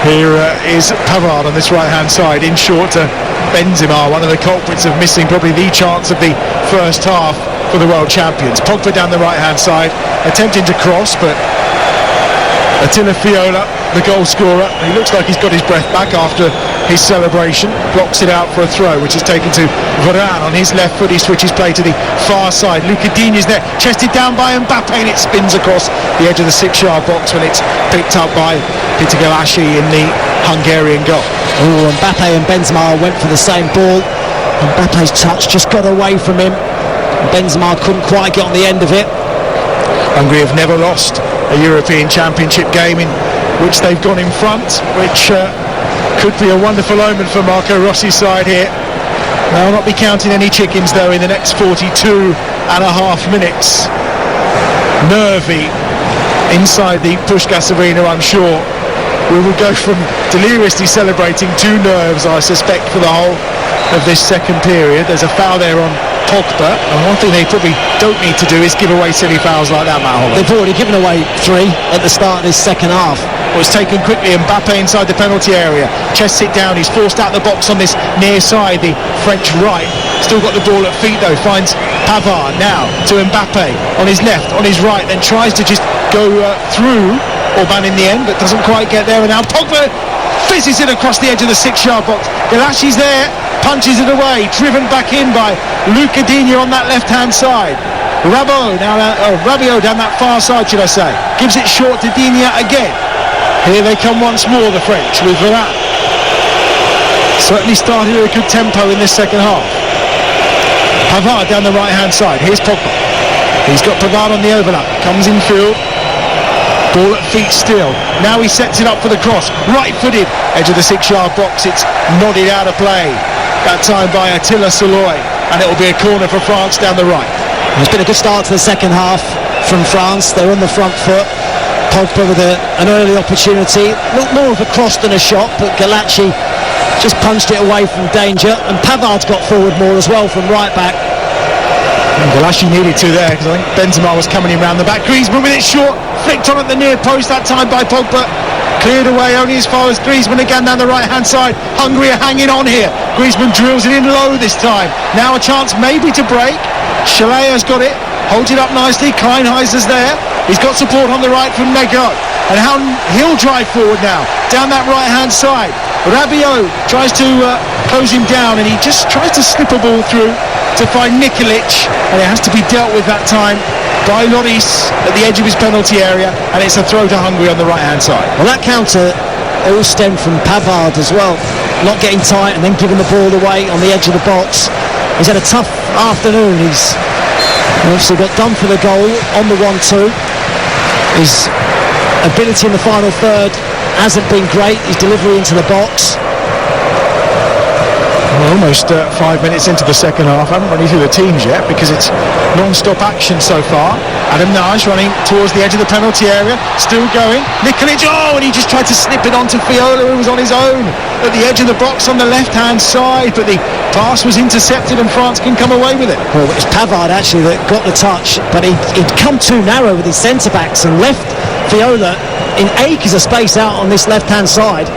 Here is Pavard on this right-hand side, in short to Benzema, one of the culprits of missing probably the chance of the first half for the world champions. Pogba down the right-hand side, attempting to cross, but Attila Fiola, the goal scorer, he looks like he's got his breath back after his celebration, blocks it out for a throw, which is taken to Varane on his left foot. He switches play to the far side. Luca Digne's there, chested down by Mbappe, and it spins across the edge of the 6-yard box when it's picked up by Peter Galashi in the Hungarian goal. Oh, Mbappe and Benzema went for the same ball. Mbappe's touch just got away from him. Benzema couldn't quite get on the end of it. Hungary have never lost a European Championship game in which they've gone in front, which could be a wonderful omen for Marco Rossi's side here. They'll not be counting any chickens though in the next 42 and a half minutes. Nervy inside the Puskás Arena, I'm sure. We will go from deliriously celebrating to nerves, I suspect, for the whole of this second period. There's a foul there on Pogba, and one thing they probably don't need to do is give away silly fouls like that, Matt Holland. They've already given away 3 at the start of this second half. Well, it's taken quickly. Mbappe inside the penalty area, chests it down, he's forced out the box on this near side, the French right. Still got the ball at feet though, finds Pavard now to Mbappe on his left, on his right, then tries to just go through Orban in the end, but doesn't quite get there, and now Pogba fizzes it across the edge of the 6-yard box. Galashi's there, punches it away, driven back in by Luca Digne on that left-hand side. Rabiot down that far side, should I say, gives it short to Digne again. Here they come once more, the French, with Varane. Certainly started at a good tempo in this second half. Pavard down the right-hand side. Here's Pogba. He's got Pavard on the overlap. Comes in field. Ball at feet still. Now he sets it up for the cross. Right-footed. Edge of the 6-yard box. It's nodded out of play. That time by Attila Soloy. And it will be a corner for France down the right. It's been a good start to the second half from France. They're on the front foot. Pogba with an early opportunity. Looked more of a cross than a shot, but Galashi just punched it away from danger. And Pavard's got forward more as well from right back. And Galashi needed to there because I think Benzema was coming in round the back. Griezmann with it short, flicked on at the near post that time by Pogba. Cleared away only as far as Griezmann again down the right hand side. Hungary are hanging on here. Griezmann drills it in low this time. Now a chance maybe to break. Shalea's got it, holds it up nicely. Kleinheiser's there. He's got support on the right from Nego. And how he'll drive forward now down that right hand side. Rabiot tries to close him down, and he just tries to slip a ball through to find Nikolic, and it has to be dealt with that time by Lloris at the edge of his penalty area, and it's a throw to Hungary on the right hand side. Well, that counter all stemmed from Pavard as well, not getting tight and then giving the ball away on the edge of the box. He's had a tough afternoon. He's obviously got done for the goal on the 1-2. His ability in the final third hasn't been great. His delivery into the box. We're almost 5 minutes into the second half. I haven't run you through the teams yet because it's non-stop action so far. Adam Naj running towards the edge of the penalty area, still going. Nikolic, and he just tried to slip it onto Fiola, who was on his own at the edge of the box on the left-hand side, but the pass was intercepted and France can come away with it. Well, it was Pavard actually that got the touch, but he'd come too narrow with his centre-backs and left Fiola in acres of space out on this left-hand side.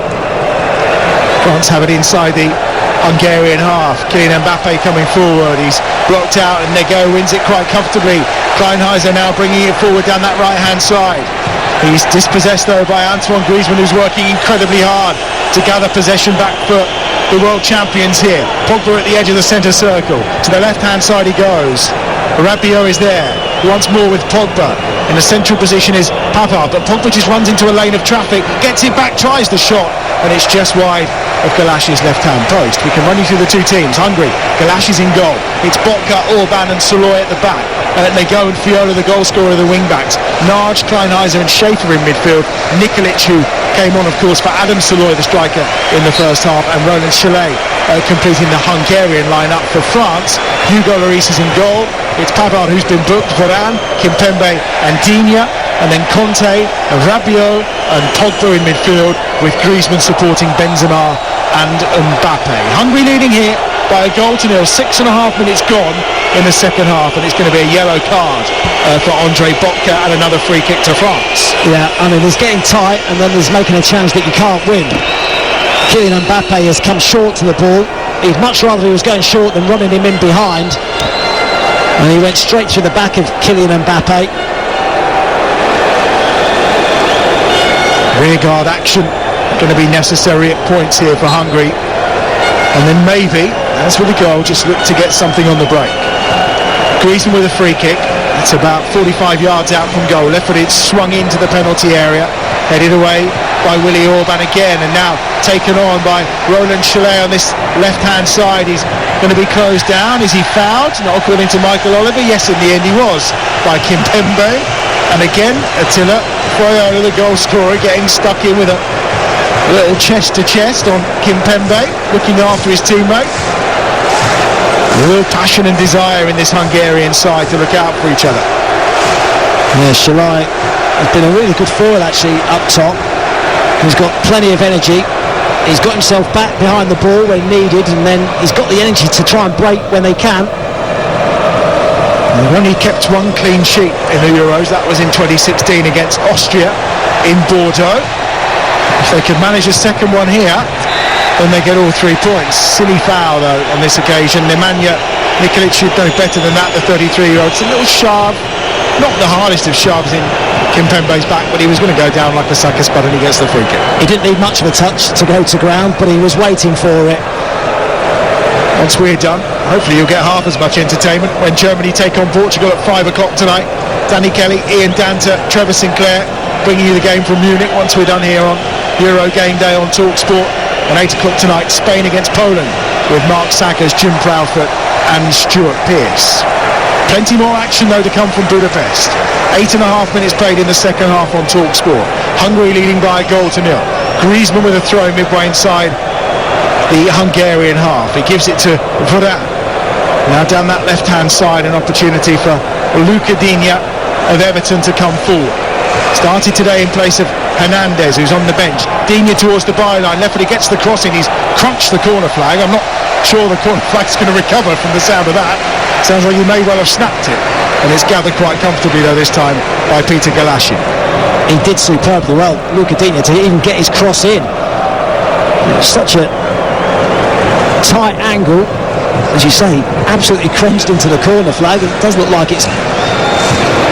France have it inside the Hungarian half. Kylian Mbappe coming forward, he's blocked out and Nego wins it quite comfortably. Kleinheiser now bringing it forward down that right hand side. He's dispossessed though by Antoine Griezmann, who's working incredibly hard to gather possession back for the world champions here. Pogba at the edge of the centre circle. To the left hand side he goes. Rabiot is there once more with Pogba. In the central position is Pavard, but Pogba just runs into a lane of traffic, gets it back, tries the shot, and it's just wide of Galash's left-hand post. We can run you through the two teams. Hungary, Galash is in goal. It's Botka, Orban and Soloy at the back. And they go and Fiola, the goal scorer, the wing-backs. Narge, Kleinheiser and Schaefer in midfield. Nikolic, who came on, of course, for Adam Soloy, the striker, in the first half. And Roland Chalet completing the Hungarian line-up for France. Hugo Lloris is in goal. It's Pavard who's been booked, Varane, Kimpembe and Digne. And then Conte, Rabiot and Pogba in midfield, with Griezmann supporting Benzema and Mbappe. Hungary leading here by a goal to nil. 6.5 minutes gone in the second half, and it's going to be a yellow card for Andre Botka and another free kick to France. Yeah, I mean, it's getting tight, and then there's making a challenge that you can't win. Kylian Mbappe has come short to the ball. He'd much rather he was going short than running him in behind. And he went straight through the back of Kylian Mbappe. Rearguard action going to be necessary at points here for Hungary, and then maybe, as with the goal, just look to get something on the break. Griezmann with a free kick. It's about 45 yards out from goal. Left-footed, swung into the penalty area, headed away by Willy Orban again, and now taken on by Roland Chalet on this left-hand side. He's going to be closed down. Is he fouled? Not according to Michael Oliver. Yes, in the end he was, by Kimpembe. And again, Attila Fiola, the goal scorer, getting stuck in with a little chest-to-chest on Kimpembe, looking after his teammate. Real passion and desire in this Hungarian side to look out for each other. Yeah, Shalai has been a really good forward actually up top. He's got plenty of energy. He's got himself back behind the ball when needed, and then he's got the energy to try and break when they can. They've only kept one clean sheet in the Euros. That was in 2016 against Austria in Bordeaux. If they could manage a second one here, then they get all 3 points. Silly foul though on this occasion. Nemanja Nikolic should know better than that, the 33-year-old. It's a little shove, not the hardest of shoves in Kimpembe's back, but he was going to go down like a sucker spud, and he gets the free kick. He didn't need much of a touch to go to ground, but he was waiting for it. Once we're done, hopefully you'll get half as much entertainment when Germany take on Portugal at 5 o'clock tonight. Danny Kelly, Ian Danta, Trevor Sinclair bringing you the game from Munich once we're done here on Euro Game Day on Talksport. And 8 o'clock tonight, Spain against Poland with Mark Sackers, Jim Proudfoot and Stuart Pearce. Plenty more action though to come from Budapest. 8.5 minutes played in the second half on Talksport. Hungary leading by a goal to nil. Griezmann with a throw midway inside the Hungarian half. He gives it to Varane. Now down that left-hand side, an opportunity for Luca Digne of Everton to come forward. Started today in place of Hernandez, who's on the bench. Digne towards the byline. Left-footed, gets the crossing. He's crunched the corner flag. I'm not sure the corner flag's going to recover from the sound of that. Sounds like he may well have snapped it. And it's gathered quite comfortably though this time by Peter Galashin. He did superbly well, Luca Digne, to even get his cross in. Such a tight angle, as you say, absolutely crunched into the corner flag. It does look like it's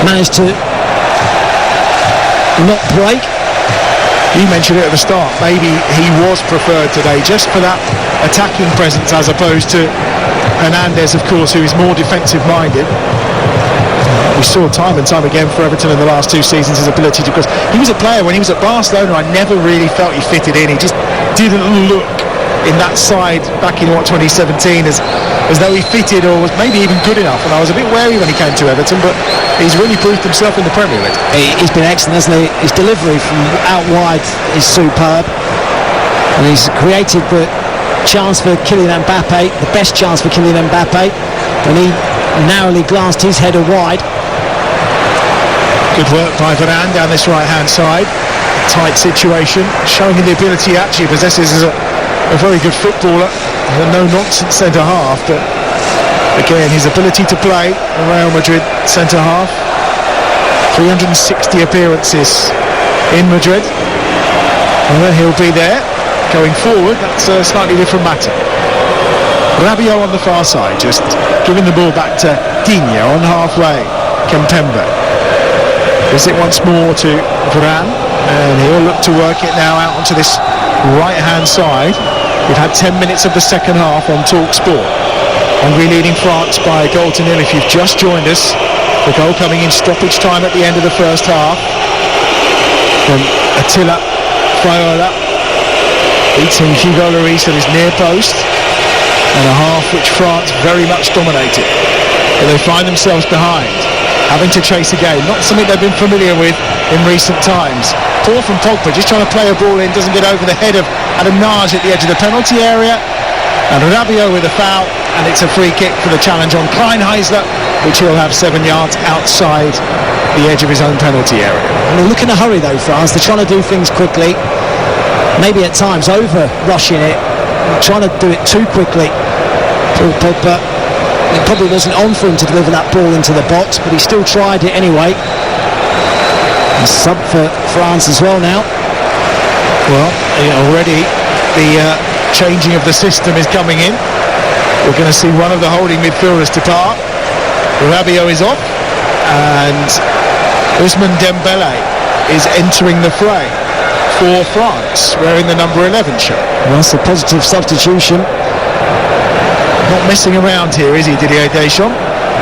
managed to not break. You mentioned it at the start, maybe he was preferred today just for that attacking presence as opposed to Hernandez, of course, who is more defensive minded. We saw time and time again for Everton in the last 2 seasons his ability to cross. He was a player when he was at Barcelona, I never really felt he fitted in. He just didn't look in that side back in 2017 as though he fitted or was maybe even good enough, and I was a bit wary when he came to Everton, but he's really proved himself in the Premier League. He's been excellent, hasn't he? His delivery from out wide is superb, and he's created the chance for Kylian Mbappe, the best chance for Kylian Mbappe, when he narrowly glanced his header wide. Good work by Varane down this right hand side. Tight situation, showing him the ability he actually possesses as a very good footballer, a no-nonsense centre-half, but again his ability to play the Real Madrid centre-half. 360 appearances in Madrid. Well, he'll be there going forward. That's a slightly different matter. Rabiot on the far side, just giving the ball back to Digne on halfway. Kempembe. Gives it once more to Varane, and he'll look to work it now out onto this right-hand side. We've had 10 minutes of the second half on Talksport. Hungary leading France by 1-0 if you've just joined us. The goal coming in stoppage time at the end of the first half from Attila Fayola, beating Hugo Lloris at his near post, and a half which France very much dominated. But they find themselves behind, having to chase again, not something they've been familiar with in recent times. Poor from Pogba, just trying to play a ball in, doesn't get over the head of Adam Naj at the edge of the penalty area, and Rabiot with a foul, and it's a free kick for the challenge on Kleinheisler, which he'll have 7 yards outside the edge of his own penalty area. And they're looking to hurry though, France. They're trying to do things quickly, maybe at times over rushing it, trying to do it too quickly. Paul Pogba, it probably wasn't on for him to deliver that ball into the box, but he still tried it anyway. And sub for France as well now. Well, already the changing of the system is coming in. We're going to see one of the holding midfielders depart. Rabiot is off, and Ousmane Dembele is entering the fray for France, wearing the number 11 shirt. Well, that's a positive substitution. Not messing around here, is he, Didier Deschamps?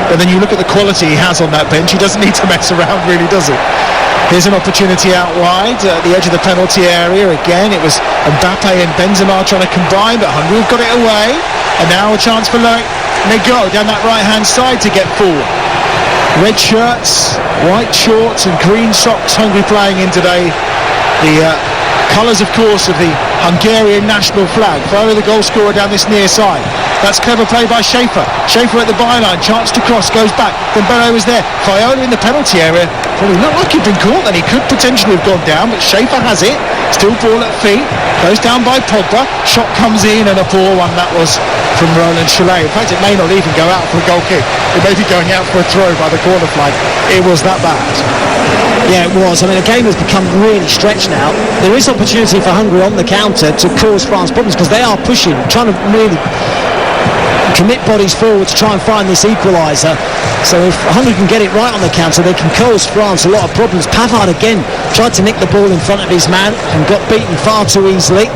But then you look at the quality he has on that bench, he doesn't need to mess around, really, does he? Here's an opportunity out wide at the edge of the penalty area. Again, it was Mbappe and Benzema trying to combine, but Hungary have got it away. And now a chance for Nego down that right-hand side to get forward. Red shirts, white shorts and green socks, Hungary playing in today. The colours, of course, of the Hungarian national flag. Follow the goal scorer down this near side. That's clever play by Schaefer. Schaefer at the byline, chance to cross, goes back. Dembele was there. Fayola in the penalty area. Probably not like he'd been caught, then he could potentially have gone down, but Schaefer has it. Still ball at feet. Goes down by Pogba. Shot comes in, and a poor one that was from Roland Chalet. In fact, it may not even go out for a goal kick. It may be going out for a throw by the corner flag. It was that bad. Yeah, it was. I mean, the game has become really stretched now. There is opportunity for Hungary on the counter to cause France problems, because they are pushing, trying to really commit bodies forward to try and find this equaliser. So if Hungary can get it right on the counter, they can cause France a lot of problems. Pavard again tried to nick the ball in front of his man and got beaten far too easily.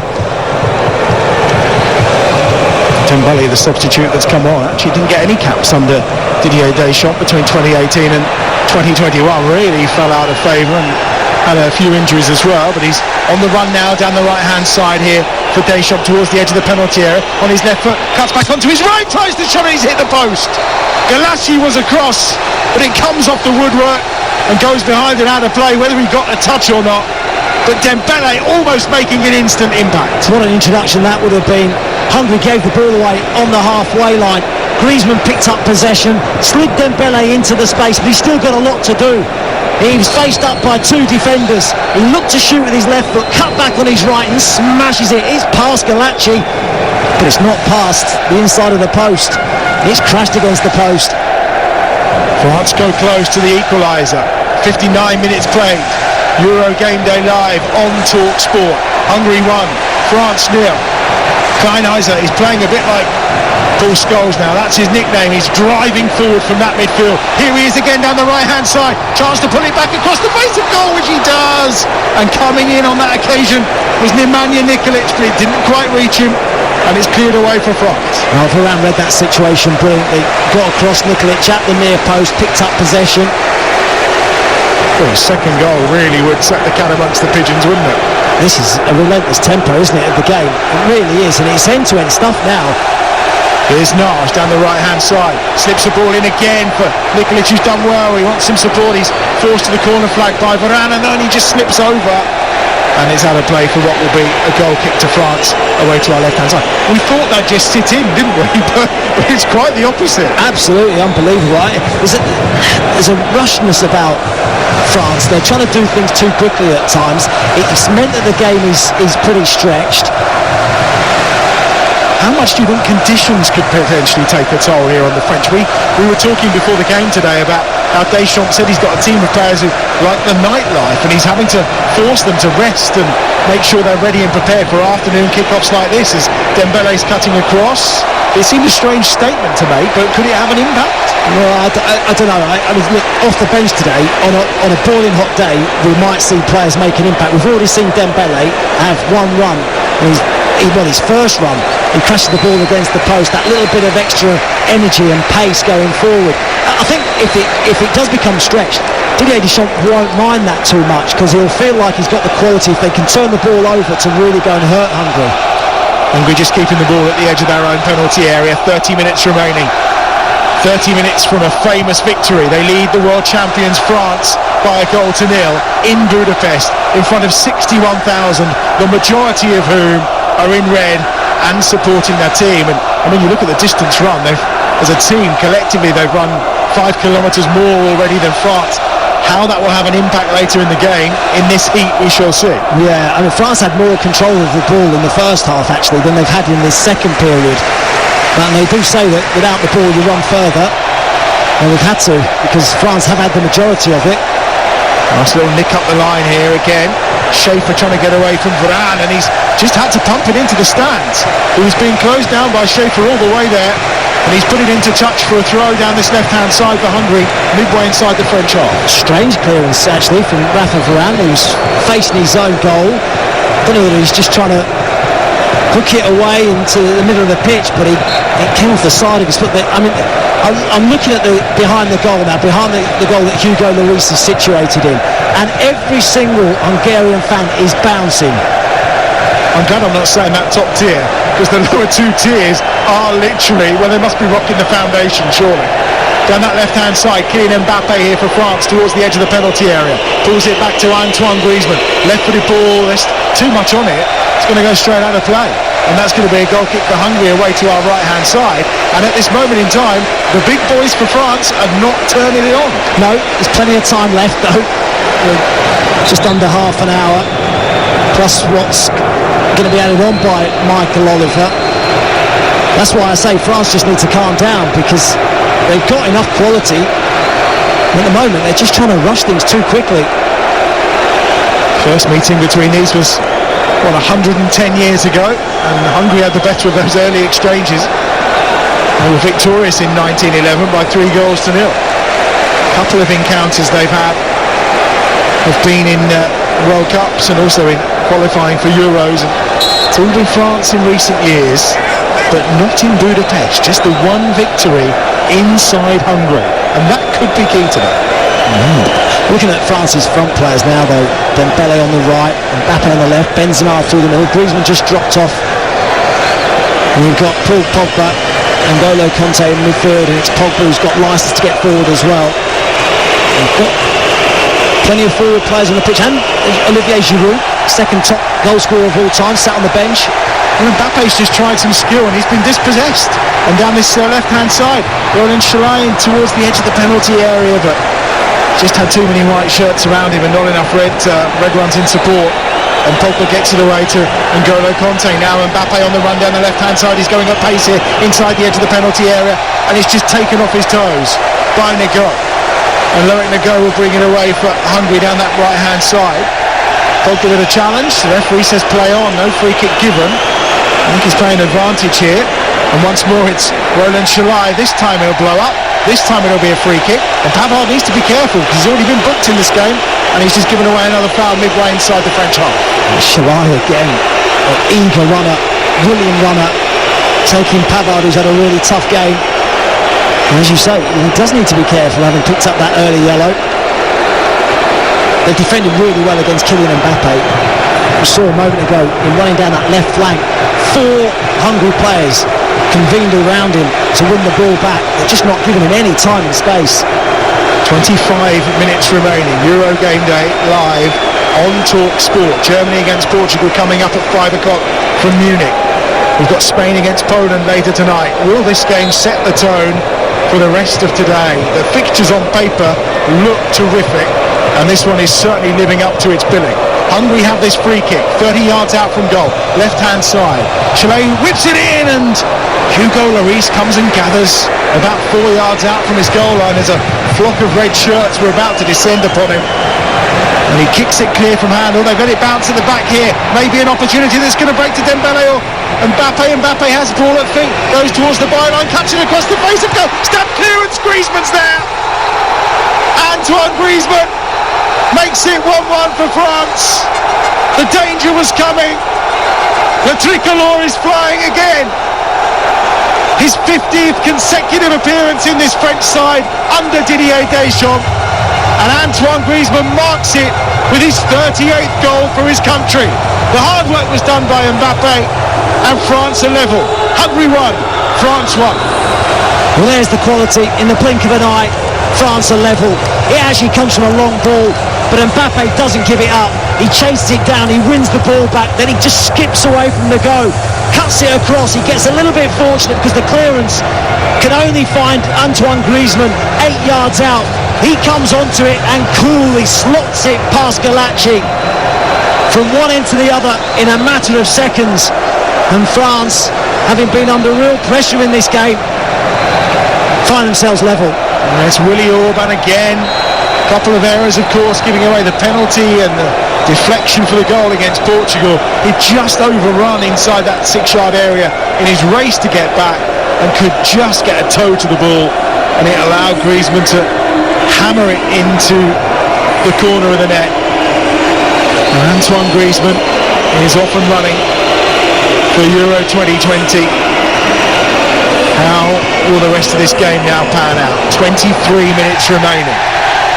Dembele, the substitute that's come on, actually didn't get any caps under Didier Deschamps between 2018 and 2021. Really fell out of favour and had a few injuries as well, but he's on the run now down the right-hand side here for Deschamps towards the edge of the penalty area. On his left foot, cuts back onto his right, tries the shot, he's hit the post. Galassi was across, but it comes off the woodwork and goes behind and out of play, whether he got a touch or not. But Dembele almost making an instant impact. What an introduction that would have been. Hungary gave the ball away on the halfway line. Griezmann picked up possession, slid Dembele into the space, but he's still got a lot to do. He was faced up by two defenders. He looked to shoot with his left foot, cut back on his right and smashes it. It's past Galassi, but it's not past the inside of the post. It's crashed against the post. France go close to the equaliser. 59 minutes played. Euro Game Day live on Talksport. Hungary 1, France 0. Kleinheisler is playing a bit like Paul Scholes now, that's his nickname. He's driving forward from that midfield. Here he is again down the right-hand side. Chance to pull it back across the face of goal, which he does. And coming in on that occasion was Nemanja Nikolic, but it didn't quite reach him. And it's cleared away for France. Well, Varane read that situation brilliantly. Got across Nikolic at the near post, picked up possession. Well, a second goal really would set the cat amongst the pigeons, wouldn't it? This is a relentless tempo, isn't it, of the game? It really is, and it's end-to-end stuff now. Here's Naj down the right-hand side. Slips the ball in again for Nikolic, who's done well. He wants some support. He's forced to the corner flag by Varane, and then he just slips over. And it's out of play for what will be a goal kick to France away to our left-hand side. We thought they'd just sit in, didn't we? But it's quite the opposite. Absolutely unbelievable, right? There's a rushness about France. They're trying to do things too quickly at times. It's meant that the game is pretty stretched. How much do you think conditions could potentially take a toll here on the French? We were talking before the game today about Deschamps said he's got a team of players who like the nightlife, and he's having to force them to rest and make sure they're ready and prepared for afternoon kickoffs like this as Dembele's cutting across. It seemed a strange statement to make, but could it have an impact? Well, I don't know. I mean, look, off the bench today, on a boiling hot day, we might see players make an impact. We've already seen Dembele have one run. His first run, he crashed the ball against the post. That little bit of extra energy and pace going forward. I think if it does become stretched, Didier Deschamps won't mind that too much, because he'll feel like he's got the quality if they can turn the ball over to really go and hurt Hungary. Hungary just keeping the ball at the edge of their own penalty area. 30 minutes remaining. 30 minutes from a famous victory. They lead the world champions France by 1-0 in Budapest in front of 61,000, the majority of whom are in red and supporting their team. And I mean, you look at the distance run, as a team collectively they've run 5 kilometres more already than France. How that will have an impact later in the game, in this heat, we shall see. Yeah, I mean, France had more control of the ball in the first half actually than they've had in this second period. But they do say that without the ball you run further, and we've had to, because France have had the majority of it. Nice little nick up the line here again. Schaefer trying to get away from Varane, and he's just had to pump it into the stands. He was being closed down by Schaefer all the way there, and he's put it into touch for a throw down this left-hand side for Hungary, midway inside the French half. Strange clearance actually from Rafa Varane, who's facing his own goal. I don't know whether he's just trying to hook it away into the middle of the pitch, but it came off the side of his foot. I mean, I'm looking at behind the goal now, behind the goal that Hugo Lloris is situated in, and every single Hungarian fan is bouncing. I'm glad I'm not saying that top tier, because the lower two tiers are literally, well, they must be rocking the foundation, surely. Down that left-hand side, Kylian Mbappe here for France towards the edge of the penalty area. Pulls it back to Antoine Griezmann. Left-footed ball, there's too much on it. It's going to go straight out of play. And that's going to be a goal kick for Hungary away to our right-hand side. And at this moment in time, the big boys for France are not turning it on. No, there's plenty of time left though. Just under half an hour. Plus what's going to be added on by Michael Oliver. That's why I say France just need to calm down, because they've got enough quality. At the moment, they're just trying to rush things too quickly. First meeting between these was, 110 years ago, and Hungary had the better of those early exchanges. They were victorious in 1911 by 3-0. A couple of encounters they've had have been in World Cups and also in qualifying for Euros. And it's all been France in recent years, but not in Budapest. Just the one victory inside Hungary, and that could be key to that. Looking at France's front players now though, Dembele on the right, Mbappe on the left, Benzema through the middle, Griezmann just dropped off. And you've got Paul Pogba and N'Golo Kanté in midfield, and it's Pogba who's got licence to get forward as well. You've got plenty of forward players on the pitch, and Olivier Giroud, second top goal scorer of all time, sat on the bench. And Mbappe's just tried some skill and he's been dispossessed. And down this left-hand side, Roland Schlein towards the edge of the penalty area, but just had too many white shirts around him and not enough red ones in support. And Pogba gets it away to N'Golo Kanté. Now Mbappe on the run down the left-hand side. He's going at pace here inside the edge of the penalty area, and he's just taken off his toes by Nagot. And Loic Nagot will bring it away for Hungary down that right-hand side. Pogba with a challenge. The referee says play on, no free kick given. I think he's playing advantage here. And once more it's Roland Schlein. This time it'll blow up. This time it'll be a free kick. And Pavard needs to be careful because he's already been booked in this game, and he's just given away another foul midway inside the French half. Schlein again, an eager runner, willing runner, taking Pavard, who's had a really tough game. And as you say, he does need to be careful, having picked up that early yellow. They've defended really well against Kylian Mbappe. We saw a moment ago him running down that left flank. 4 Hungary players convened around him to win the ball back. They're just not giving him any time and space. 25 minutes remaining. Euro Game Day live on Talksport. Germany against Portugal coming up at 5 o'clock from Munich. We've got Spain against Poland later tonight. Will this game set the tone for the rest of today? The fixtures on paper look terrific, and this one is certainly living up to its billing. Hungary have this free kick, 30 yards out from goal, left-hand side. Chile whips it in, and Hugo Lloris comes and gathers about 4 yards out from his goal line as a flock of red shirts were about to descend upon him. And he kicks it clear from handle. They've let it bounce at the back here. Maybe an opportunity that's going to break to Dembele or Mbappe. Mbappe has the ball at feet, goes towards the byline, cuts it across the face of goal. Step clearance, Griezmann's there. Antoine Griezmann makes it 1-1 for France. The danger was coming. The tricolore is flying again. His 50th consecutive appearance in this French side under Didier Deschamps. And Antoine Griezmann marks it with his 38th goal for his country. The hard work was done by Mbappe, and France are level. Hungary 1, France 1. Well, there's the quality. In the blink of an eye, France are level. It actually comes from a long ball, but Mbappe doesn't give it up. He chases it down, he wins the ball back, then he just skips away from the go, cuts it across. He gets a little bit fortunate because the clearance can only find Antoine Griezmann 8 yards out. He comes onto it and coolly slots it past Galacci from one end to the other in a matter of seconds. And France, having been under real pressure in this game, find themselves level. And it's Willy Orban again. A couple of errors, of course, giving away the penalty and the deflection for the goal against Portugal. He just overrun inside that 6-yard area in his race to get back and could just get a toe to the ball, and it allowed Griezmann to hammer it into the corner of the net. And Antoine Griezmann is off and running for Euro 2020. How will the rest of this game now pan out? 23 minutes remaining.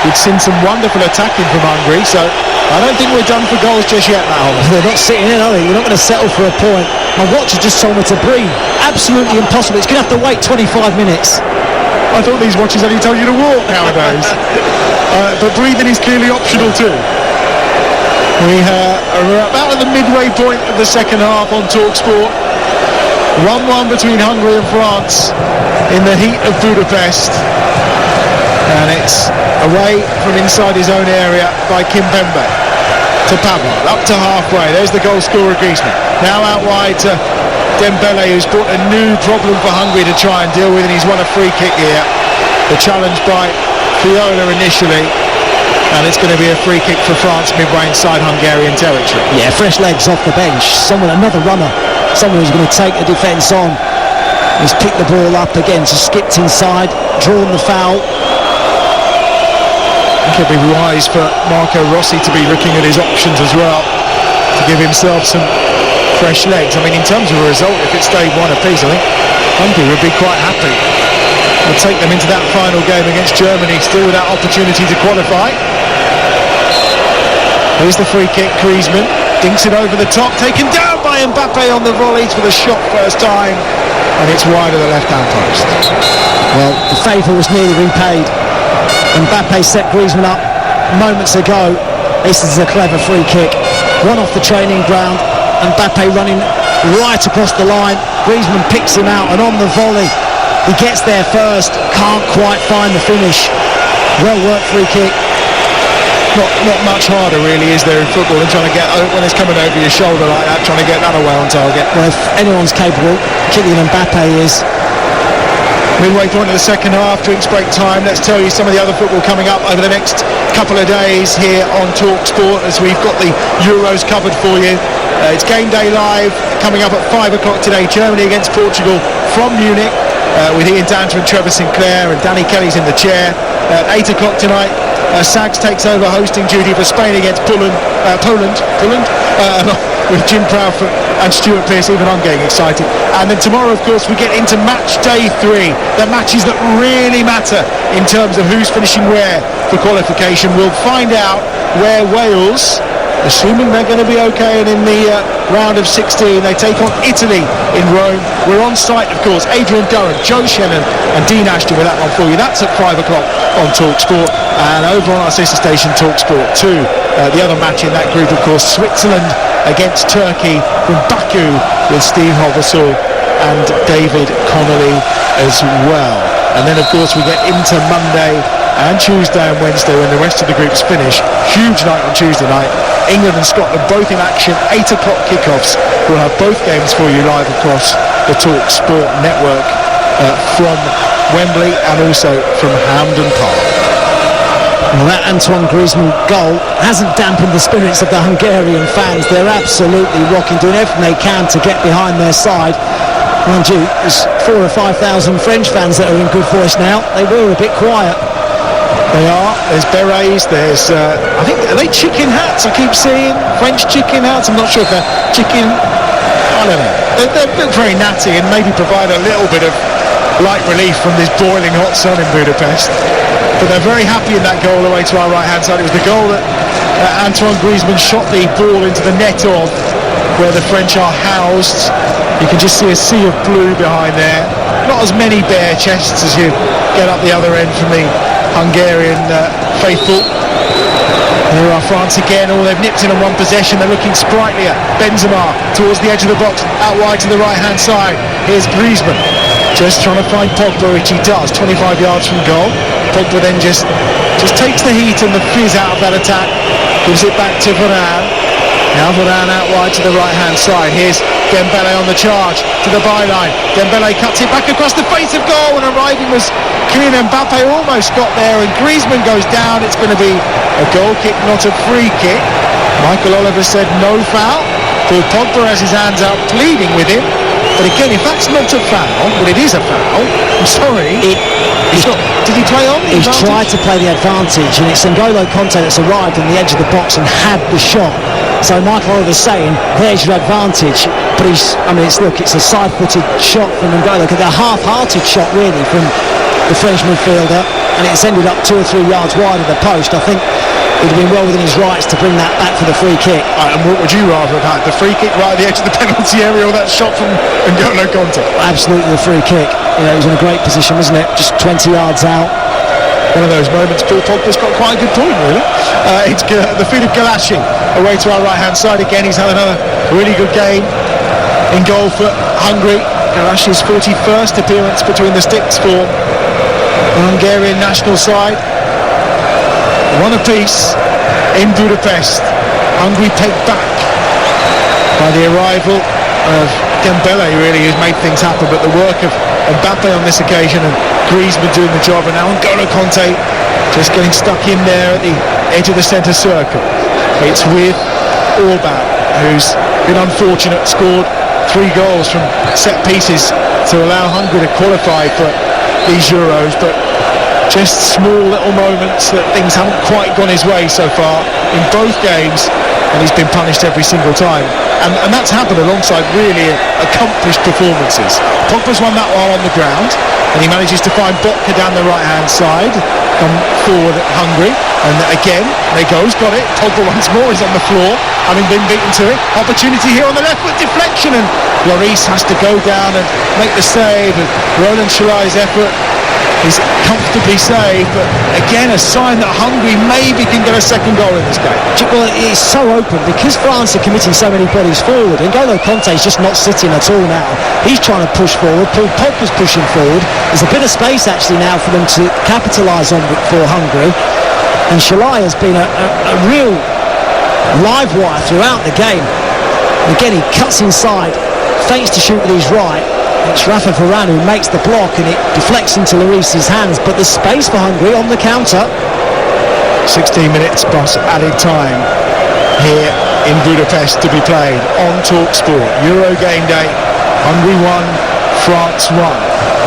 We've seen some wonderful attacking from Hungary, so I don't think we're done for goals just yet, Matt Holmes. They're not sitting in, are they? We're not going to settle for a point. My watch has just told me to breathe. Absolutely impossible. It's going to have to wait 25 minutes. I thought these watches only told you to walk nowadays. But breathing is clearly optional too. We are about at the midway point of the second half on Talksport. 1-1 between Hungary and France in the heat of Budapest. And it's away from inside his own area by Kimpembe to Pavard, up to halfway. There's the goal scorer, Griezmann. Now out wide to Dembele, who's brought a new problem for Hungary to try and deal with, and he's won a free kick here. The challenge by Fiola initially, and it's going to be a free kick for France midway inside Hungarian territory. Yeah, fresh legs off the bench. Another runner, someone who's going to take the defence on. He's picked the ball up again, just skipped inside, drawn the foul. I think it'd be wise for Marco Rossi to be looking at his options as well, to give himself some fresh legs. I mean, in terms of a result, if it stayed one apiece, I think Hungary would be quite happy. We'll take them into that final game against Germany, still with that opportunity to qualify. Here's the free kick, Griezmann dinks it over the top, taken down by Mbappe on the volleys for the shot first time, and it's wide of the left-hand post. Well, the favour was nearly repaid. Mbappe set Griezmann up moments ago. This is a clever free kick, one off the training ground. Mbappe running right across the line. Griezmann picks him out, and on the volley he gets there first, can't quite find the finish. Well worked free kick. Not much harder really, is there, in football, than trying to get, when it's coming over your shoulder like that, trying to get that away on target. Well, if anyone's capable, Kylian Mbappe is. Midway point of the second half, drinks break time. Let's tell you some of the other football coming up over the next couple of days here on Talksport, as we've got the Euros covered for you. It's Game Day Live coming up at 5 o'clock today. Germany against Portugal from Munich, with Ian Danter and Trevor Sinclair, and Danny Kelly's in the chair. At 8 o'clock tonight, Sags takes over hosting duty for Spain against Poland, with Jim Proudfoot and Stuart Pearce. Even I'm getting excited. And then tomorrow, of course, we get into match day 3, the matches that really matter in terms of who's finishing where for qualification. We'll find out where Wales, assuming they're going to be okay, and in the round of 16 they take on Italy in Rome. We're on site, of course. Adrian Durham, Joe Shannon and Dean Ashton with that one for you. That's at 5 o'clock on Talksport, and over on our sister station Talksport 2, the other match in that group, of course, Switzerland against Turkey from Baku, with Steve Hovasol and David Connolly as well. And then, of course, we get into Monday and Tuesday and Wednesday when the rest of the groups finish. Huge night on Tuesday night. England and Scotland both in action, 8 o'clock kickoffs. We'll have both games for you live across the Talksport network from Wembley and also from Hampden Park. Well, that Antoine Griezmann goal hasn't dampened the spirits of the Hungarian fans. They're absolutely rocking, doing everything they can to get behind their side. Mind you, there's 4,000 or 5,000 French fans that are in good voice now. They were a bit quiet. They are. There's berets, there's, I think, are they chicken hats? I keep seeing French chicken hats. I'm not sure if they're chicken, I don't know. They look very natty and maybe provide a little bit of light relief from this boiling hot sun in Budapest. But they're very happy in that goal away to our right-hand side. It was the goal that Antoine Griezmann shot the ball into the net of, where the French are housed. You can just see a sea of blue behind there. Not as many bare chests as you get up the other end from the Hungarian faithful. There are France again. Oh, they've nipped in on one possession. They're looking sprightlier. Benzema towards the edge of the box, out wide to the right-hand side. Here's Griezmann, just trying to find Pogba, which he does, 25 yards from goal. Pogba then just takes the heat and the fizz out of that attack, gives it back to Varane. Now Varane out wide to the right-hand side. Here's Dembele on the charge to the byline. Dembele cuts it back across the face of goal, and arriving was Kylian Mbappe. Almost got there, and Griezmann goes down. It's going to be a goal kick, not a free kick. Michael Oliver said no foul. Paul Pogba has his hands out, pleading with him. But again, if that's not a foul, well, it is a foul. I'm sorry. Did he play on the He's advantage? tried to play the advantage, and it's N'Golo Kanté that's arrived on the edge of the box and had the shot. So Michael Oliver's saying, there's your advantage. But it's a side-footed shot from N'Golo, a half-hearted shot really from the French midfielder, and it's ended up 2 or 3 yards wide of the post. I think he'd have been well within his rights to bring that back for the free kick. And what would you rather have had? The free kick right at the edge of the penalty area, or that shot from N'Golo Kanté? Absolutely the free kick. You know, he was in a great position, wasn't it? Just 20 yards out. One of those moments. Paul Pogba's got quite a good point, really. It's the feet of Galashi away to our right-hand side again. He's had another really good game in goal for Hungary. Galashi's 41st appearance between the sticks for the Hungarian national side. One apiece in Budapest. Hungary pegged back by the arrival of Dembele, really, who's made things happen, but the work of Mbappe on this occasion and Griezmann doing the job, and now N'Golo Kanté just getting stuck in there at the edge of the centre circle. It's with Orban, who's been unfortunate, scored 3 goals from set pieces to allow Hungary to qualify for these Euros, but just small little moments that things haven't quite gone his way so far in both games, and he's been punished every single time, and that's happened alongside really accomplished performances. Pogba's won that while on the ground, and he manages to find Botka down the right hand side, come forward Hungary, and again there goes, got it. Pogba once more is on the floor, having been beaten to it. Opportunity here on the left foot, deflection, and Lloris has to go down and make the save, and Roland Shalai's effort is comfortably saved, but again a sign that Hungary maybe can get a second goal in this game. Well, it's so open because France are committing so many bodies forward, and N'Golo Kanté's just not sitting at all now. He's trying to push forward. Paul Pogba's pushing forward. There's a bit of space actually now for them to capitalise on for Hungary, and Shalai has been a real live wire throughout the game. And again, he cuts inside, fakes to shoot with his right. It's Rafa Varane who makes the block, and it deflects into Lloris's hands, but there's space for Hungary on the counter. 16 minutes plus added time here in Budapest to be played on Talksport. Euro game day. Hungary 1, France 1.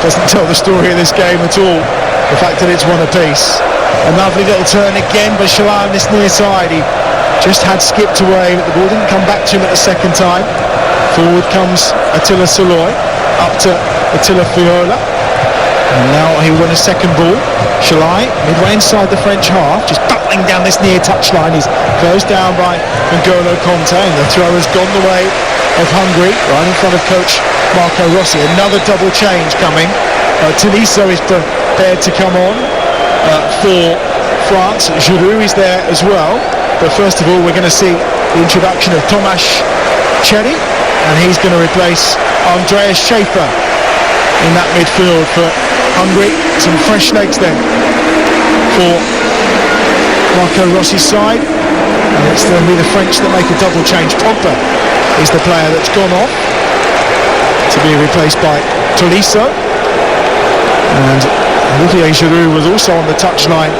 Doesn't tell the story of this game at all, the fact that it's 1 apiece. A lovely little turn again by Shalai on this near side. He just had skipped away, but the ball didn't come back to him at the second time. Forward comes Attila Saloy, up to Attila Fiola, and now he won a second ball. Shalai midway inside the French half, just battling down this near touchline. He's closed down by N'Golo Kanté, and the throw has gone the way of Hungary, right in front of coach Marco Rossi. Another double change coming. Tolisso is prepared to come on for France. Giroud is there as well, but first of all we're going to see the introduction of Tomáš Cherry, and he's going to replace Andreas Schäfer in that midfield for Hungary. Some fresh legs then for Marco Rossi's side, and it's going to be the French that make a double change. Pogba is the player that's gone off to be replaced by Tolisso, and Olivier Giroud was also on the touchline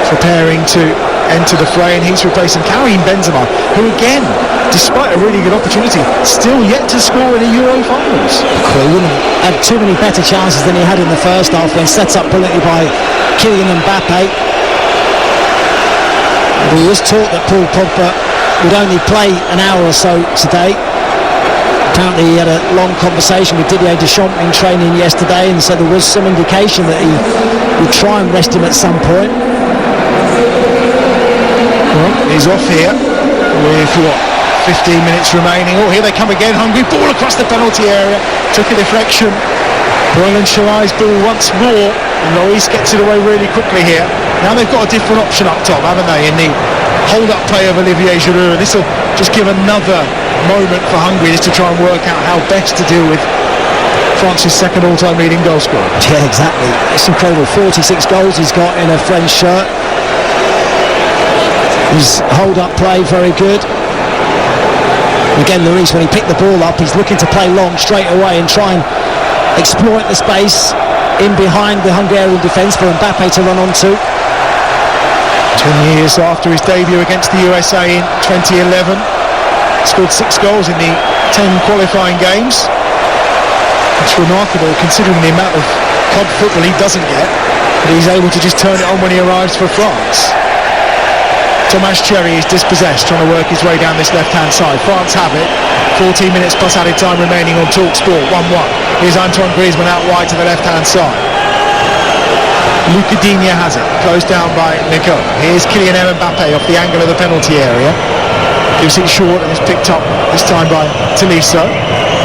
preparing to enter the fray, and he's replacing Karim Benzema, who again, despite a really good opportunity, still yet to score in the Euro finals. He wouldn't have too many better chances than he had in the first half, when set up brilliantly by Kylian Mbappe. He was taught that Paul Pogba would only play an hour or so today. Apparently he had a long conversation with Didier Deschamps in training yesterday, and so there was some indication that he would try and rest him at some point. Well, he's off here with 15 minutes remaining. Oh, here they come again. Hungary ball across the penalty area, took a deflection. Roland Shalai's ball once more. Loris gets it away really quickly here. Now they've got a different option up top, haven't they, in the hold-up play of Olivier Giroud. This will just give another moment for Hungary, just to try and work out how best to deal with France's second all-time leading goal scorer. Yeah, exactly. It's incredible. 46 goals he's got in a French shirt. His hold-up play, very good. Again, Lloris, when he picked the ball up, he's looking to play long straight away and try and exploit the space in behind the Hungarian defence for Mbappe to run onto. 10 years after his debut against the USA in 2011, scored 6 goals in the 10 qualifying games. It's remarkable considering the amount of club football he doesn't get, but he's able to just turn it on when he arrives for France. Thomas Cherry is dispossessed, trying to work his way down this left-hand side. France have it. 14 minutes plus added time remaining on Talksport. 1-1. Here's Antoine Griezmann out wide to the left-hand side. Luca Digne has it, closed down by Nico. Here's Kylian Mbappe off the angle of the penalty area. Gives it short and is picked up this time by Tolisso.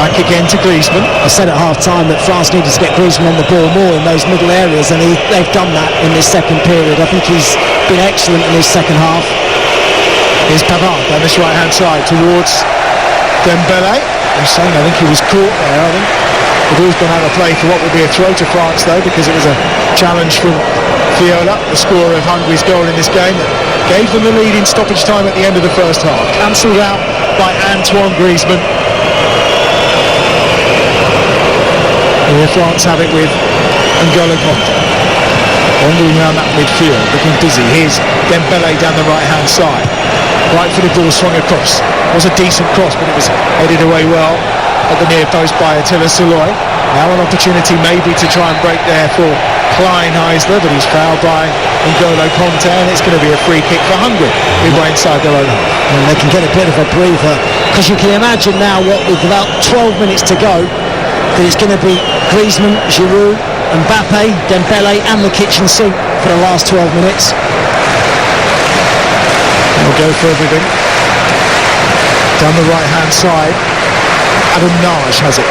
Back again to Griezmann. I said at half-time that France needed to get Griezmann on the ball more in those middle areas, and they've done that in this second period. I think he's been excellent in his second half. Here's Pavard down this right-hand side towards Dembele. I'm saying I think he was caught there. I think the ball's gone out of play for what would be a throw to France, though, because it was a challenge from Fiola, the scorer of Hungary's goal in this game, that gave them the lead in stoppage time at the end of the first half. Cancelled out by Antoine Griezmann. Here France have it with N'Golo Kanté wandering around that midfield, looking busy. Here's Dembele down the right-hand side. Right-footed ball swung across. It was a decent cross, but it was headed away well at the near post by Attila Szalai. Now an opportunity maybe to try and break there for Kleinheisler, but he's fouled by N'Golo Kanté, and it's going to be a free kick for Hungary midway inside their own half. And they can get a bit of a breather, because you can imagine now, what with about 12 minutes to go, that it's going to be Griezmann, Giroud, Mbappe, Dembele and the kitchen sink for the last 12 minutes. They'll go for everything. Down the right-hand side, Adam Naj has it.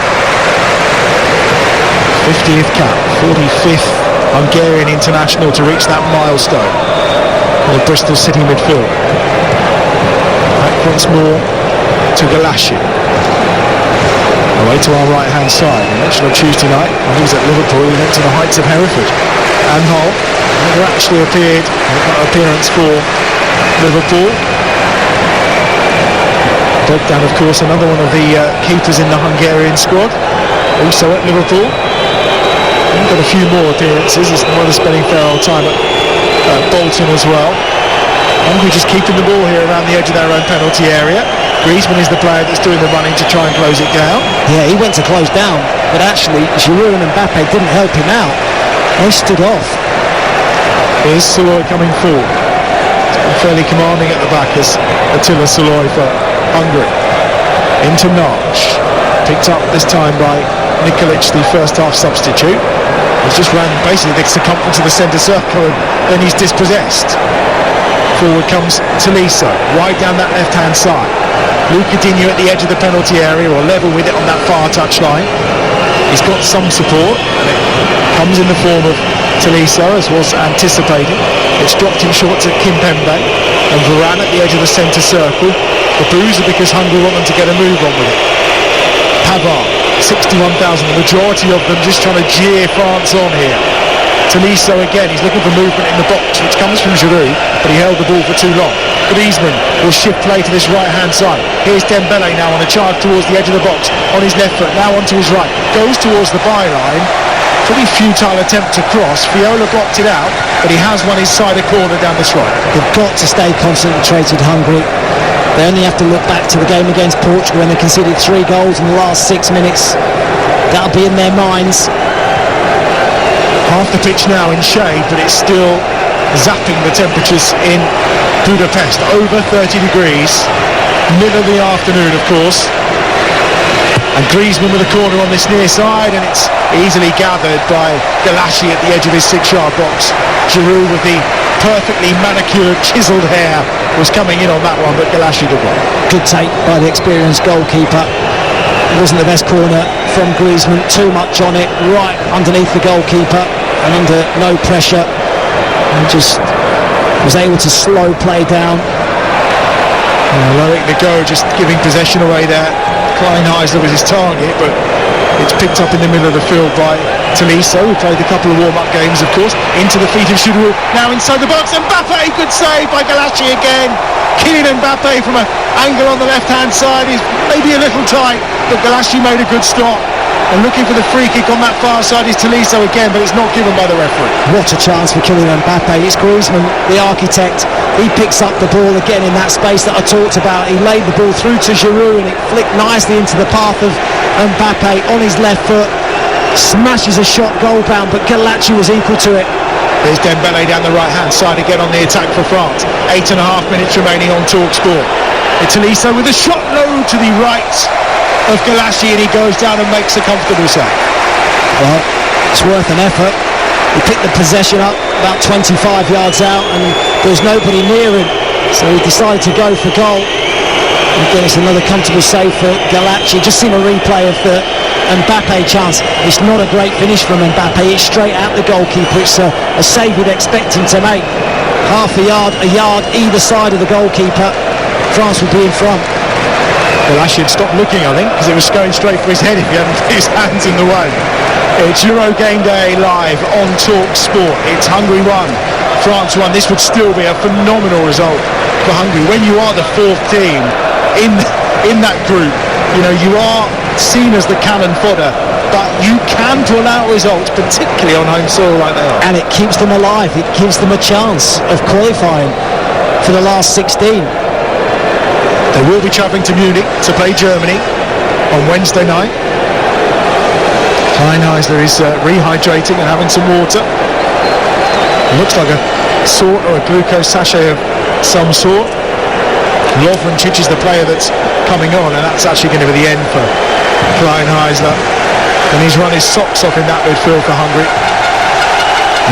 50th cap, 45th Hungarian international to reach that milestone in the Bristol City midfield. Back once more to Galashin. Away to our right-hand side. I mentioned on Tuesday night when he was at Liverpool, he went to the heights of Hereford. And Hull never actually appeared in that appearance for Liverpool. Bogdan, of course, another one of the keepers in the Hungarian squad, also at Liverpool. He's got a few more appearances. He's more than spending fair old time at Bolton as well. Hungary just keeping the ball here around the edge of their own penalty area. Griezmann is the player that's doing the running to try and close it down. Yeah, he went to close down, but actually Giroud and Mbappe didn't help him out. They stood off. Here's Szalai coming forward. Fairly commanding at the back as Attila Szalai for Hungary. Into Naj. Picked up this time by Nikolic, the first half substitute. He's just ran basically the circumference of the centre circle, and then he's dispossessed. Forward comes Tolisso, wide down that left-hand side. Luca Digne at the edge of the penalty area, or level with it on that far touchline. He's got some support, and it comes in the form of Tolisso, as was anticipated. It's dropped in short to Kimpembe, and Varane at the edge of the centre circle. The boos are because Hungary want them to get a move on with it. Pavard, 61,000, the majority of them just trying to jeer France on here. Tolisso again, he's looking for movement in the box, which comes from Giroud, but he held the ball for too long. Griezmann will shift play to this right hand side. Here's Dembele now on a charge towards the edge of the box, on his left foot, now onto his right, goes towards the byline. Pretty futile attempt to cross. Viola blocked it out, but he has won his side a corner down the strike. They've got to stay concentrated, Hungary. They only have to look back to the game against Portugal when they conceded 3 goals in the last 6 minutes. That'll be in their minds. Half the pitch now in shade, but it's still zapping the temperatures in Budapest. Over 30 degrees. Middle of the afternoon, of course. And Griezmann with a corner on this near side, and it's easily gathered by Galassi at the edge of his 6-yard box. Giroud with the perfectly manicured, chiselled hair was coming in on that one, but Galassi did well. Good take by the experienced goalkeeper. It wasn't the best corner from Griezmann, too much on it, right underneath the goalkeeper and under no pressure, and just was able to slow play down. Lowing the go, just giving possession away there. Kleinheisler was his target, but it's picked up in the middle of the field by Tolisso, who played a couple of warm-up games, of course. Into the feet of Giroud, now inside the box, and Mbappe, good save by Galassi again. Kylian Mbappe from an angle on the left-hand side is maybe a little tight, but Galassi made a good stop. And looking for the free kick on that far side is Tolisso again, but it's not given by the referee. What a chance for Kylian Mbappe. It's Griezmann, the architect. He picks up the ball again in that space that I talked about. He laid the ball through to Giroud and it flicked nicely into the path of Mbappe on his left foot. Smashes a shot goal bound, but Galassi was equal to it. There's Dembele down the right-hand side again on the attack for France. 8.5 minutes remaining on Talksport. It's Tolisso with a shot low to the right of Galassi, and he goes down and makes a comfortable save. Well, it's worth an effort. He picked the possession up about 25 yards out and there's nobody near him, so he decided to go for goal. And again, it's another comfortable save for Galassi. Just seen a replay of the Mbappe chance. It's not a great finish from Mbappe. It's straight out the goalkeeper. It's a save you'd expect him to make. Half a yard either side of the goalkeeper. France would be in front. Galassi had stopped looking, I think, because it was going straight for his head if he hadn't put his hands in the way. It's Euro Game Day live on Talksport. It's Hungary 1, France 1. This would still be a phenomenal result for Hungary. When you are the 4th team in that group, you know, you are seen as the cannon fodder, but you can pull out results, particularly on home soil like they are. And it keeps them alive. It gives them a chance of qualifying for the last 16. They will be travelling to Munich to play Germany on Wednesday night. Kleinheisler is rehydrating and having some water. It looks like a sort or a glucose sachet of some sort. Lovrencic is the player that's coming on, and that's actually going to be the end for Kleinheisler. And he's run his socks off in that midfield for Hungary.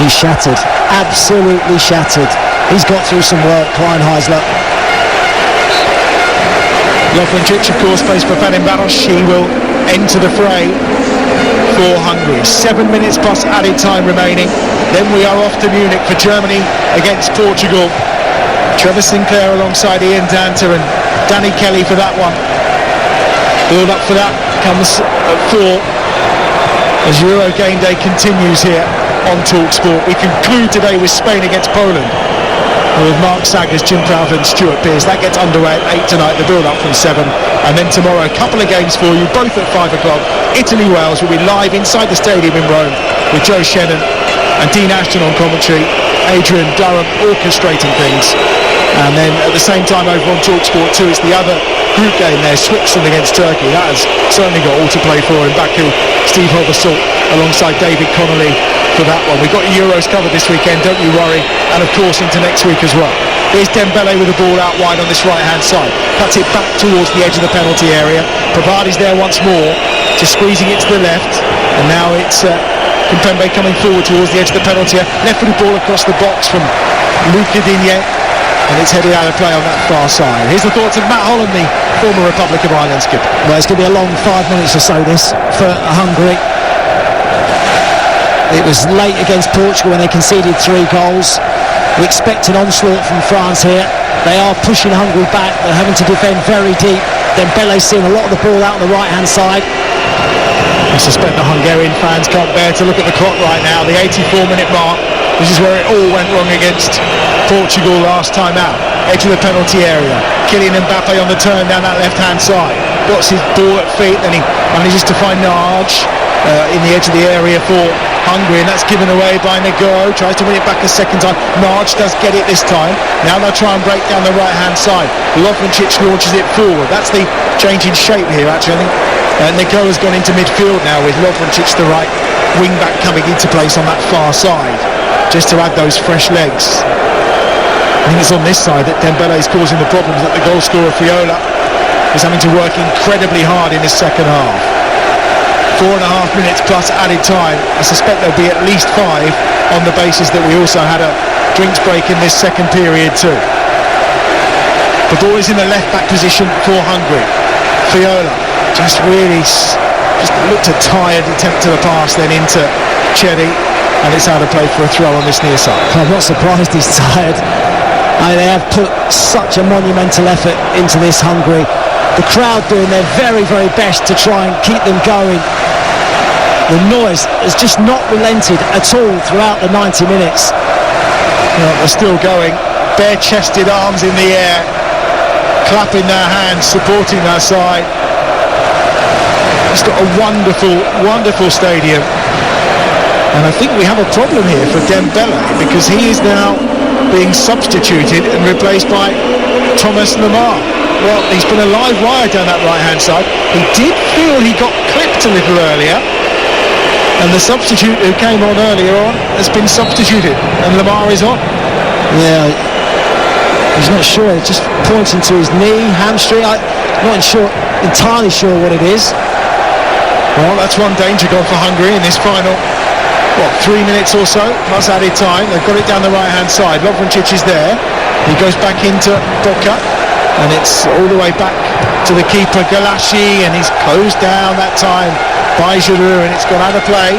He's shattered, absolutely shattered. He's got through some work, Kleinheisler. Lovrencic, of course, plays for Fenerbahce. He will enter the fray for Hungary. 7 minutes plus added time remaining. Then we are off to Munich for Germany against Portugal. Trevor Sinclair alongside Ian Danta and Danny Kelly for that one. Build up for that comes at 4 as Euro Game Day continues here on Talksport. We conclude today with Spain against Poland with Mark Saggers, Jim Crowther and Stuart Pearce. That gets underway at 8 tonight, the build-up from 7. And then tomorrow, a couple of games for you, both at 5 o'clock. Italy-Wales will be live inside the stadium in Rome with Joe Shannon and Dean Ashton on commentary, Adrian Durham orchestrating things. And then at the same time over on Talksport 2, it's the other group game there, Switzerland against Turkey. That has certainly got all to play for in Baku. Steve Hobersall alongside David Connolly for that one. We've got Euros covered this weekend, don't you worry, and of course into next week as well. Here's Dembele with the ball out wide on this right hand side, cuts it back towards the edge of the penalty area. Pavard's there once more, just squeezing it to the left, and now it's Kimpembe coming forward towards the edge of the penalty area. Left-footed ball across the box from Luca Digne, and it's headed out of play on that far side. Here's the thoughts of Matt Holland, the former Republic of Ireland skipper. Well, it's going to be a long 5 minutes or so this for Hungary. It was late against Portugal when they conceded 3 goals. We expect an onslaught from France here. They are pushing Hungary back. They're having to defend very deep. Dembele's seeing a lot of the ball out on the right-hand side. I suspect the Hungarian fans can't bear to look at the clock right now. The 84-minute mark. This is where it all went wrong against Portugal last time out. Edge of the penalty area. Kylian Mbappe on the turn down that left-hand side. Got his ball at feet, then he manages to find Narge in the edge of the area for Hungary, and that's given away by Negoro. Tries to win it back a second time. Narge does get it this time. Now they'll try and break down the right-hand side. Lovrencic launches it forward. That's the change in shape here, actually. I think Negoro's gone into midfield now with Lovrencic, the right wing-back, coming into place on that far side, just to add those fresh legs. I think it's on this side that Dembele is causing the problems, that the goal scorer Fiola is having to work incredibly hard in his second half. 4.5 minutes plus added time. I suspect there'll be at least 5 on the basis that we also had a drinks break in this second period too. The ball is in the left back position for Hungary. Fiola just looked a tired attempt to the pass, then into Cherry, and it's out of play for a throw on this near side. I'm not surprised he's tired. They have put such a monumental effort into this, Hungary. The crowd doing their very, very best to try and keep them going. The noise has just not relented at all throughout the 90 minutes. Well, they're still going, bare-chested, arms in the air, clapping their hands, supporting their side. It's got a wonderful, wonderful stadium. And I think we have a problem here for Dembele, because he is now being substituted and replaced by Thomas Lemar. Well, he's been a live wire down that right-hand side. He did feel he got clipped a little earlier, and the substitute who came on earlier on has been substituted, and Lemar is on. Yeah, he's not sure. He's just pointing to his knee, hamstring. I'm not entirely sure what it is. Well, that's one danger gone for Hungary in this final, 3 minutes or so, plus added time. They've got it down the right-hand side. Lovrencic is there. He goes back into Boca, and it's all the way back to the keeper, Galashi, and he's closed down that time by Giroud, and it's gone out of play.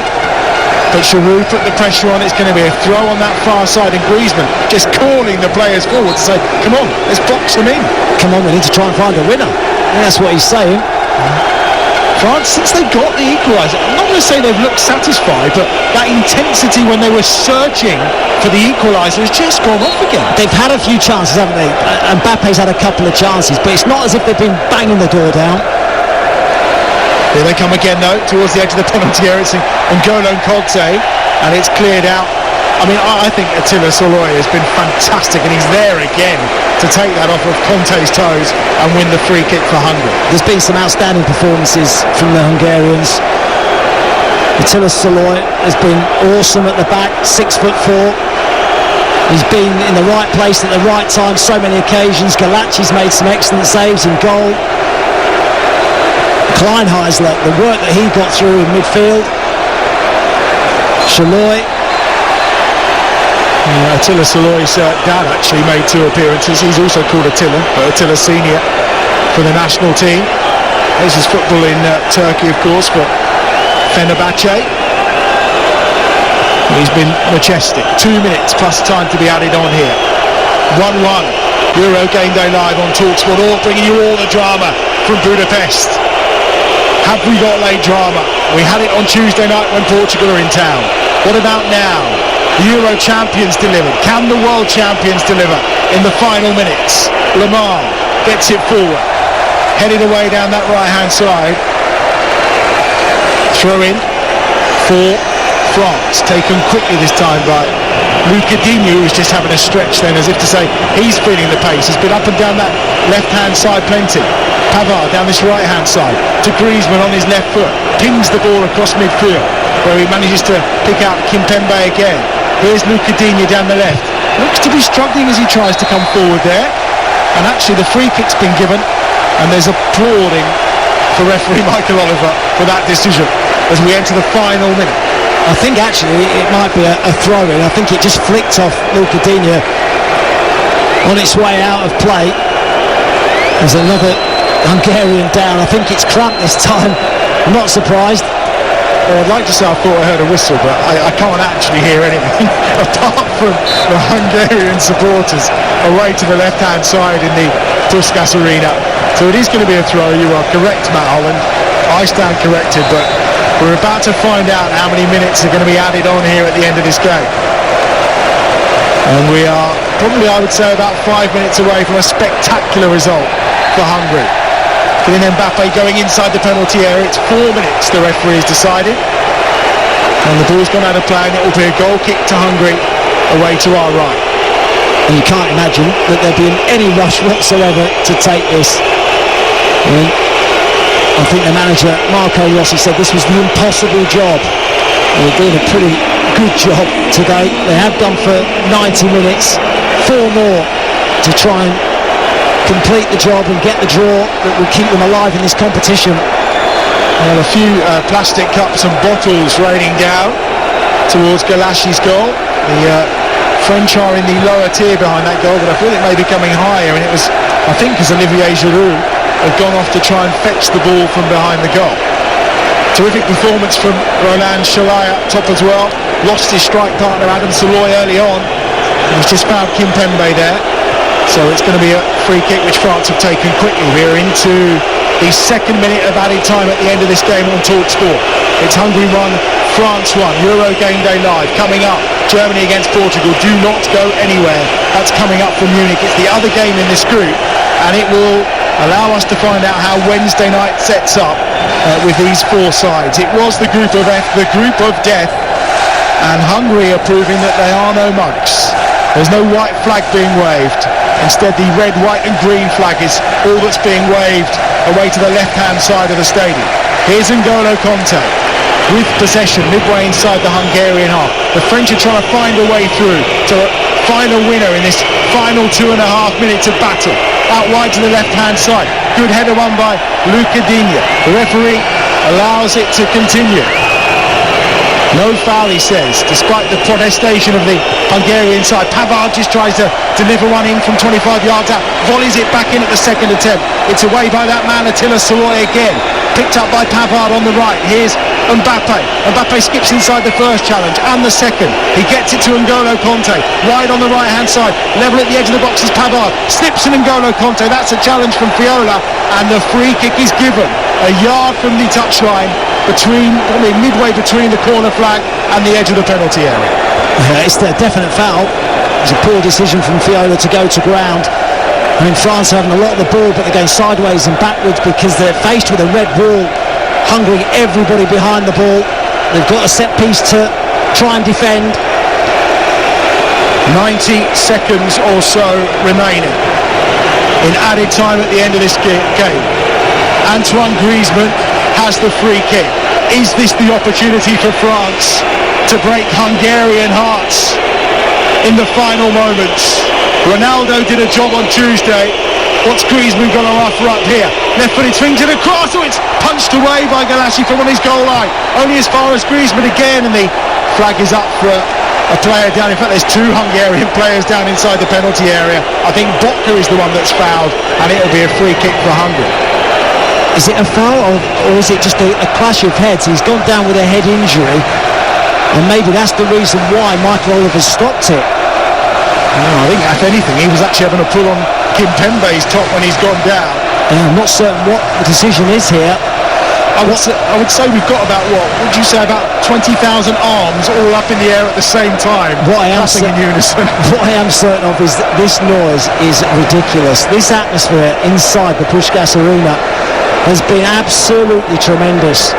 But Giroud put the pressure on. It's going to be a throw on that far side, and Griezmann just calling the players forward to say, come on, let's box them in. Come on, we need to try and find a winner. And that's what he's saying. France, since they got the equaliser, I'm not going to say they've looked satisfied, but that intensity when they were searching for the equaliser has just gone off again. They've had a few chances, haven't they? Mbappe's had a couple of chances, but it's not as if they've been banging the door down. Here they come again, though, towards the edge of the penalty area. It's N'Golo Kante, and it's cleared out. I mean, I think Attila Soloy has been fantastic, and he's there again to take that off of Conte's toes and win the free kick for Hungary. There's been some outstanding performances from the Hungarians. Attila Soloy has been awesome at the back, 6'4". He's been in the right place at the right time so many occasions. Galachi's made some excellent saves in goal. Kleinheisler, the work that he got through in midfield. Soloy. Attila Soloy's dad actually made 2 appearances. He's also called Attila, but Attila Senior for the national team. This is football in Turkey, of course, but Fenerbahce. He's been majestic. 2 minutes plus time to be added on here. 1-1. Euro Game Day live on Talksport, all bringing you all the drama from Budapest. Have we got late drama? We had it on Tuesday night when Portugal are in town. What about now? The Euro champions delivered. Can the world champions deliver in the final minutes? Lemar gets it forward, headed away down that right-hand side. Throw in for France, taken quickly this time by Lucadinho, who's just having a stretch then, as if to say he's feeling the pace. He's been up and down that left-hand side plenty. Pavard down this right-hand side to Griezmann on his left foot, pings the ball across midfield, where he manages to pick out Kimpembe again. Here's Lucadinho down the left. Looks to be struggling as he tries to come forward there. And actually the free kick's been given, and there's applauding for referee Michael Oliver for that decision as we enter the final minute. I think actually it might be a throw-in. I think it just flicked off Lucadinho on its way out of play. There's another Hungarian down. I think it's cramped this time. I'm not surprised. Well, I'd like to say I thought I heard a whistle, but I can't actually hear anything apart from the Hungarian supporters away to the left-hand side in the Puskás Arena. So it is going to be a throw. You are correct, Matt Holland. I stand corrected, but we're about to find out how many minutes are going to be added on here at the end of this game. And we are probably, I would say, about 5 minutes away from a spectacular result for Hungary. Kylian Mbappe going inside the penalty area. It's 4 minutes, the referee has decided. And the ball's gone out of play, and it will be a goal kick to Hungary away to our right. And you can't imagine that there'd be any rush whatsoever to take this. I think the manager, Marco Rossi, said this was the impossible job. They're doing a pretty good job today. They have done for 90 minutes. 4 more to try and complete the job and get the draw that will keep them alive in this competition. Well, a few plastic cups and bottles raining down towards Galashi's goal. The French are in the lower tier behind that goal, but I feel it may be coming higher, and it was, I think, as Olivier Giroud had gone off to try and fetch the ball from behind the goal. Terrific performance from Roland Chalai up top as well. Lost his strike partner Adam Saloy early on. He's just found Kimpembe there. So it's going to be a free kick which France have taken quickly. We're into the second minute of added time at the end of this game on Talksport. It's Hungary 1, France 1. Euro Game Day Live coming up. Germany against Portugal. Do not go anywhere. That's coming up from Munich. It's the other game in this group, and it will allow us to find out how Wednesday night sets up with these 4 sides. It was the group of F, the group of death, and Hungary are proving that they are no monks. There's no white flag being waved. Instead, the red, white and green flag is all that's being waved away to the left-hand side of the stadium. Here's N'Golo Kanté with possession midway inside the Hungarian half. The French are trying to find a way through to find a winner in this final 2.5 minutes of battle. Out wide to the left-hand side. Good header won by Luca Digne. The referee allows it to continue. No foul, he says, despite the protestation of the Hungarian side. Pavard just tries to deliver one in from 25 yards out, volleys it back in at the second attempt. It's away by that man, Attila Saloy again. Picked up by Pavard on the right. Here's Mbappe. Mbappe skips inside the first challenge and the second. He gets it to N'Golo Kanté. Wide on the right-hand side. Level at the edge of the box is Pavard. Slips in N'Golo Kanté. That's a challenge from Fiola. And the free kick is given. A yard from the touchline, probably midway between the corner flag and the edge of the penalty area. Yeah, it's a definite foul. It's a poor decision from Fiola to go to ground. I mean, France are having a lot of the ball, but they're going sideways and backwards because they're faced with a red wall. Hungary, everybody behind the ball. They've got a set piece to try and defend. 90 seconds or so remaining in added time at the end of this game. Antoine Griezmann has the free kick. Is this the opportunity for France to break Hungarian hearts in the final moments? Ronaldo did a job on Tuesday. What's Griezmann going to offer up here? Left-footed swing to the cross. Oh, it's punched away by Galashi from on his goal line. Only as far as Griezmann again, and the flag is up for a player down. In fact, there's 2 Hungarian players down inside the penalty area. I think Botka is the one that's fouled, and it'll be a free kick for Hungary. Is it a foul or is it just a clash of heads? He's gone down with a head injury, and maybe that's the reason why Michael Oliver stopped it. I think, if anything, he was actually having a pull on Kimpembe's top when he's gone down. I'm not certain what the decision is here. I would say we've got about, what would you say, about 20,000 arms all up in the air at the same time, clapping in unison. What I am certain of is that this noise is ridiculous. This atmosphere inside the Puskás Arena has been absolutely tremendous.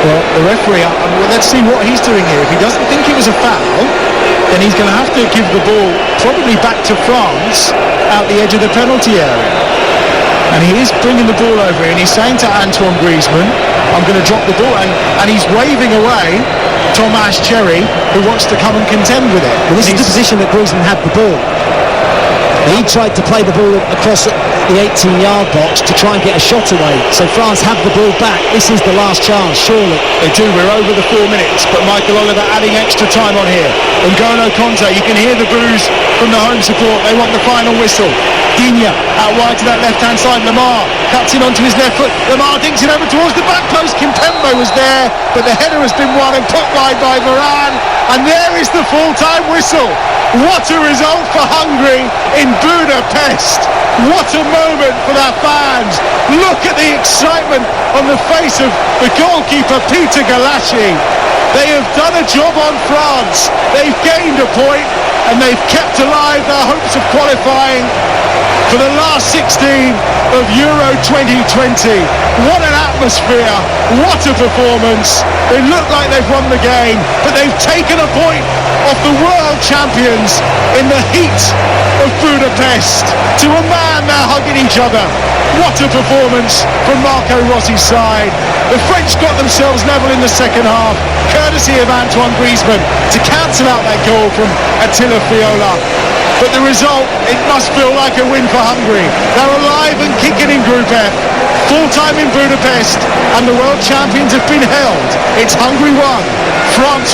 Well, the referee, let's see what he's doing here. If he doesn't think it was a foul, then he's going to have to give the ball probably back to France out the edge of the penalty area. And he is bringing the ball over, and he's saying to Antoine Griezmann, I'm going to drop the ball, and he's waving away Tomáš Cherry, who wants to come and contend with it. Well, this is the position that Griezmann had the ball. He tried to play the ball across the 18-yard box to try and get a shot away. So France have the ball back. This is the last chance, surely. They do. We're over the 4 minutes, but Michael Oliver adding extra time on here. N'Golo Kanté, you can hear the boos from the home support. They want the final whistle. Digne out wide to that left-hand side. Lamar cuts in onto his left foot. Lamar dinks it over towards the back post. Kimpembe was there, but the header has been won and put wide by Varane. And there is the full-time whistle. What a result for Hungary in Budapest. What a moment for their fans. Look at the excitement on the face of the goalkeeper Peter Galassi. They have done a job on France. They've gained a point and they've kept alive their hopes of qualifying for the last 16 of Euro 2020. What an atmosphere. What a performance. They look like they've won the game, but they've taken a point off the world champions in the heat of Budapest. To a man, they're hugging each other. What a performance from Marco Rossi's side. The French got themselves level in the second half, courtesy of Antoine Griezmann, to cancel out that goal from Attila Fiola. But the result, it must feel like a win for Hungary. They're alive and kicking in Group F. Full time in Budapest, and the world champions have been held. It's Hungary 1, France 1.